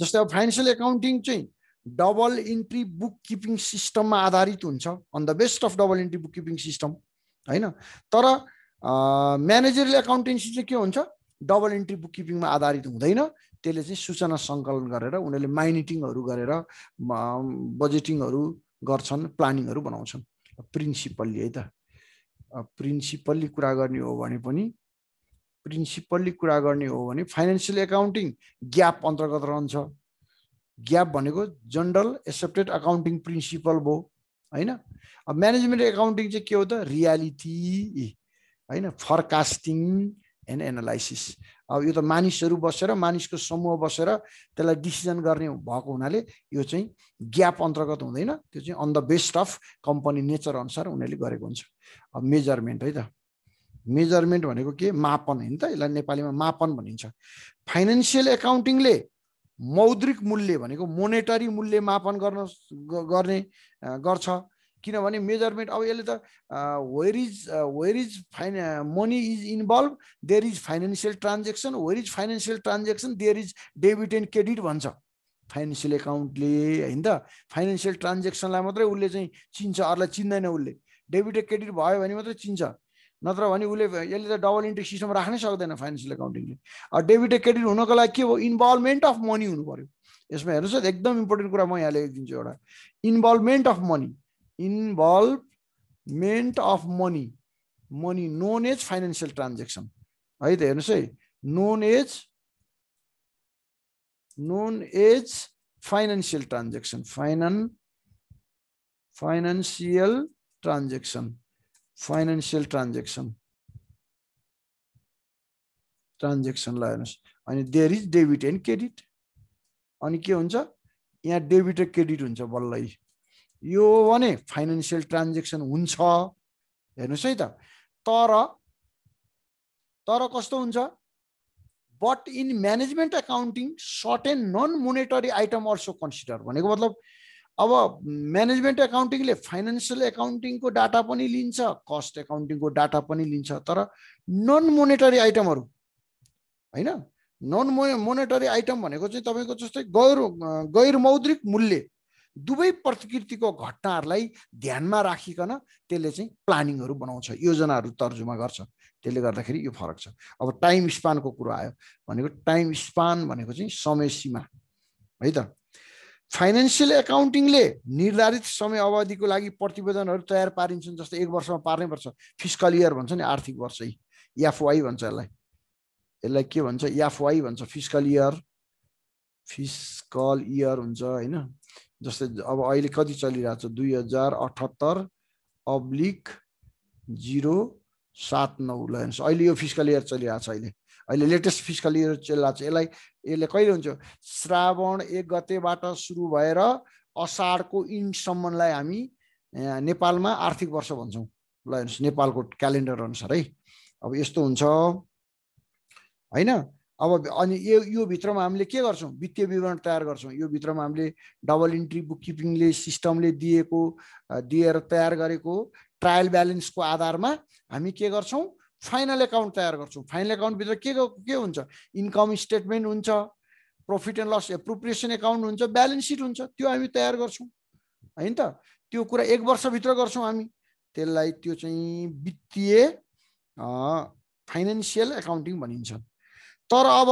जस्तै अब फाइनेन्सियल एकाउन्टिङ चाहिँ डबल इन्ट्री बुक किपिङ सिस्टममा आधारित हुन्छ, on the best of double entry book keeping system हैन। तर म्यानेजरियल एकाउन्टेन्सी चाहिँ के हुन्छ? डबल इन्ट्री बुक किपिङमा आधारित हुँदैन। त्यसले चाहिँ सूचना सङ्कलन गरेर उनीहरूले माइनिटिङहरू गरेर बजेटिङहरू गर्छन्, प्लानिङहरू बनाउँछन्। प्रिन्सिपल्ली है त, प्रिन्सिपल्ली कुरा गर्ने हो भने फाइनेन्सियल एकाउन्टिङ ग्याप अन्तर्गत रहन्छ। ग्याप भनेको जनरल एक्सेप्टेड अकाउन्टिङ प्रिन्सिपल भयो हैन। अब म्यानेजमेन्ट एकाउन्टिङ चाहिँ के हो त? रियालिटी हैन, फरकास्टिङ एन्ड एनालाइसिस। अब यो त मानिसहरू बसेर मानिसको समूह बसेर त्यसलाई डिसिजन गर्ने भएको हुनाले यो चाहिँ ग्याप अन्तर्गत हुँदैन, त्यो चाहिँ on the best of company nature अनुसार उनीहरूले गरेको हुन्छ। अब मेजरमेन्ट है त, मेजरमेन्ट भनेको के, मापन होइन त, यसलाई नेपालीमा मापन भनिन्छ। फाइनेन्सियल एकाउन्टिङले मौद्रिक मूल्य भनेको मोनेटरी मूल्य मापन गर्ने गर्छ, किनभने मेजरमेन्ट अब यसले त where is money is involve there is financial transaction, where is financial transaction there is debit and credit भन्छ फाइनेन्सियल एकाउन्टले होइन त। फाइनेन्सियल ट्रान्जेक्सनलाई मात्रै उसले चाहिँ चिन्छ, अरूलाई चिन्दैन, उसले डेबिट एन्ड क्रेडिट भयो भने मात्रै चिन्छ, नत्र भने उसले यसले त डबल इन्ट्री सिस्टम राख्नै सक्दैन फाइनेन्सियल एकाउन्टिङले। डेबिट एन्ड क्रेडिट हुनको लागि के हो, इन्भल्भमेन्ट अफ मनी हुनु पर्यो। यसमा हेर्नुहोस् एकदम इम्पोर्टेन्ट कुरा म यहाँ लेखिदिन्छु एउटा, involvement of money, involvement of money, money known as financial transaction है त। हेर्नुहोस् है, known as financial transaction, financial transaction, financial ट्रान्जेक्सनलाई हेर्नुहोस्। अनि there is debit and credit, अनि के हुन्छ यहाँ डेबिट र क्रेडिट हुन्छ बल्लै, यो भने फाइनेन्सियल ट्रान्जेक्सन हुन्छ। हेर्नुहोस् है त, तर कस्तो हुन्छ, but in management accounting certain non monetary item also consider, भनेको मतलब अब म्यानेजमेन्ट एकाउन्टिङले फाइनेन्सियल एकाउन्टिङको डाटा पनि लिन्छ, कस्ट एकाउन्टिङको डाटा पनि लिन्छ, तर नन मोनेटरी आइटमहरू होइन। नन मोनेटरी आइटम भनेको चाहिँ तपाईँको जस्तै गैर मौद्रिक मूल्य दुवै प्रकृतिको घटनाहरूलाई ध्यानमा राखिकन त्यसले चाहिँ प्लानिङहरू बनाउँछ, योजनाहरू तर्जुमा गर्छ, त्यसले गर्दाखेरि यो फरक छ। अब टाइम स्पानको कुरो आयो भनेको, टाइम स्पान भनेको चाहिँ समय सीमा है त। फाइनेन्सियल एकाउन्टिङले निर्धारित समय अवधिको लागि प्रतिवेदनहरू तयार पारिन्छन्, जस्तै 1 वर्षमा पार्नै पर्छ, फिस्कल इयर भन्छ नि, आर्थिक वर्ष, एफवाई भन्छ यसलाई, के भन्छ, एफवाई भन्छ, फिस्कल इयर हुन्छ होइन। जस्तै अब अहिले कति चलिरहेको छ, 2078/079 अहिले यो फिस्कल इयर चलिरहेको छ, अहिले लेटेस्ट फिस्कल इयर चलिरहेको छ। यसले कहिले हुन्छ, श्रावण 1 गतेबाट सुरु भएर असाढको इन्डसम्मलाई हामी नेपालमा आर्थिक वर्ष भन्छौँ। ल हेर्नुहोस्, नेपालको क्यालेन्डर अनुसार है, अब यस्तो हुन्छ होइन। अब अनि यो भित्रमा हामीले के गर्छौँ, वित्तीय विवरण तयार गर्छौँ, यो भित्रमा हामीले डबल इन्ट्री बुक किपिङले सिस्टमले दिएर तयार गरेको ट्रायल ब्यालेन्सको आधारमा हामी के गर्छौँ, फाइनल एकाउन्ट तयार गर्छौँ। फाइनल एकाउन्टभित्र के हुन्छ, इन्कम स्टेटमेन्ट हुन्छ, profit and loss appropriation account हुन्छ, ब्यालेन्स सिट हुन्छ, त्यो हामी तयार गर्छौँ होइन त। त्यो कुरा 1 वर्षभित्र गर्छौँ हामी, त्यसलाई त्यो चाहिँ वित्तीय फाइनेन्सियल एकाउन्टिङ भनिन्छ। तर अब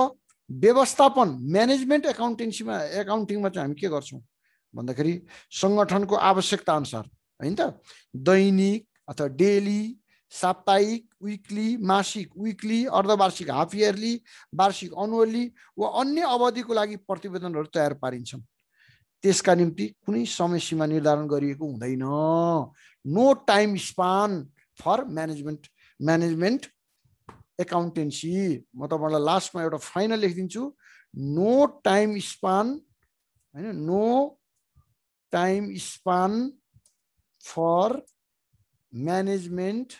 व्यवस्थापन म्यानेजमेन्ट एकाउन्टिङमा चाहिँ हामी के गर्छौँ भन्दाखेरि, सङ्गठनको आवश्यकता अनुसार होइन त, दैनिक अथवा डेली, साप्ताहिक, विकली, मासिक, विकली, अर्धवार्षिक, हाफ इयरली, वार्षिक, अनुअली वा अन्य अवधिको लागि प्रतिवेदनहरू तयार पारिन्छन्। त्यसका निम्ति कुनै समय सीमा निर्धारण गरिएको हुँदैन। No time span for management accountancy. म तपाईँलाई लास्टमा एउटा फाइनल लेखिदिन्छु, नो टाइम स्पान होइन, no time span for management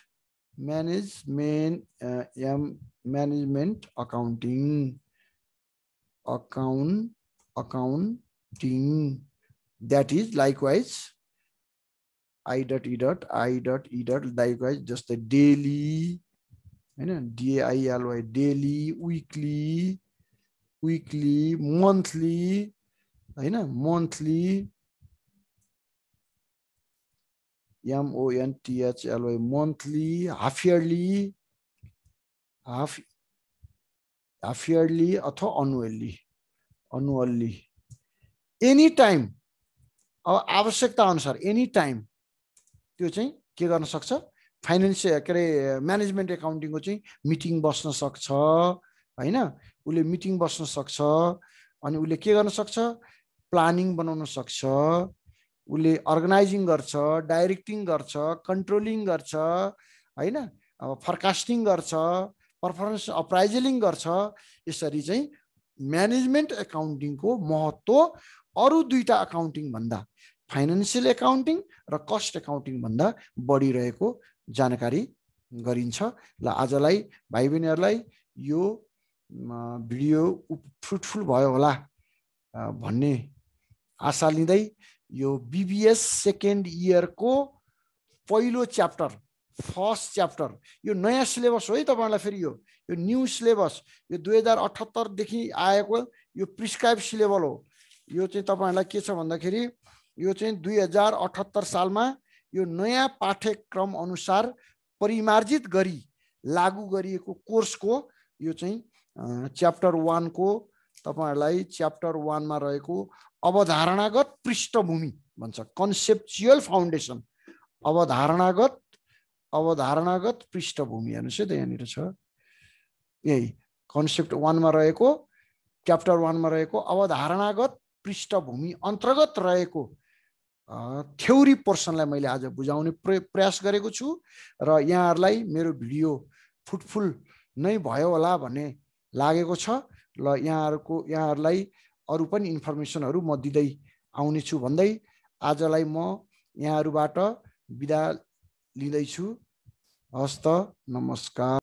accounting that is likewise I.E. Likewise जस्तै डेली होइन, DAILY, डेली, विकली, मन्थली होइन, monthly MONTHLY, monthly, half yearly अथवा अनुअल्ली एनी टाइम। अब आवश्यकता अनुसार एनी टाइम त्यो चाहिँ के गर्न सक्छ, फाइनेन्सियल के अरे म्यानेजमेन्ट एकाउन्टिङको चाहिँ मिटिङ बस्न सक्छ होइन, उसले मिटिङ बस्न सक्छ, अनि उसले के गर्न सक्छ, प्लानिङ बनाउन सक्छ, उसले अर्गनाइजिङ गर्छ, डाइरेक्टिङ गर्छ, कन्ट्रोलिङ गर्छ होइन, अब फरकास्टिङ गर्छ, पर्फर्मेन्स अप्राइजलिङ गर्छ। यसरी चाहिँ म्यानेजमेन्ट एकाउन्टिङको महत्त्व अरू दुईटा एकाउन्टिङ भन्दा, फाइनान्सियल एकाउन्टिङ र कस्ट एकाउन्टिङ भन्दा बढी रहेको जानकारी गरिन्छ। ल आजलाई भाइ बहिनीहरूलाई यो भिडियो फ्रुटफुल भयो होला भन्ने आशा लिँदै यो बीबीएस सेकेन्ड इयरको पहिलो च्याप्टर, फर्स्ट च्याप्टर, यो नयाँ सिलेबस हो है तपाईहरुलाई। फेरि यो न्यू सिलेबस, यो 2078 देखि आएको यो प्रिस्क्राइब सिलेबस हो। यो चाहिँ तपाईहरुलाई के छ भन्दाखेरि यो चाहिँ 2078 सालमा यो नयाँ पाठ्यक्रम अनुसार परिमार्जित गरी लागू गरिएको कोर्सको यो चाहिँ च्याप्टर 1 को तपाईहरुलाई च्याप्टर 1 मा रहेको अवधारणागत पृष्ठभूमि भन्छ, कन्सेप्चुअल फाउन्डेसन। अवधारणागत पृष्ठभूमि हेर्नुस् है त, यहाँनिर छ यही कन्सेप्ट 1 मा रहेको, च्याप्टर 1 मा रहेको अवधारणागत पृष्ठभूमि अन्तर्गत रहेको थ्योरी पोर्सनलाई मैले आज बुझाउने प्रयास गरेको छु र यहाँहरुलाई मेरो भिडियो फ्रुटफुल नै भयो होला भन्ने लागेको छ। ल यहाँहरुलाई अरु पनि इन्फर्मेसनहरु म दिँदै आउने छु भन्दै आजलाई म यहाँहरुबाट बिदा लिँदैछु। हस्त, नमस्कार।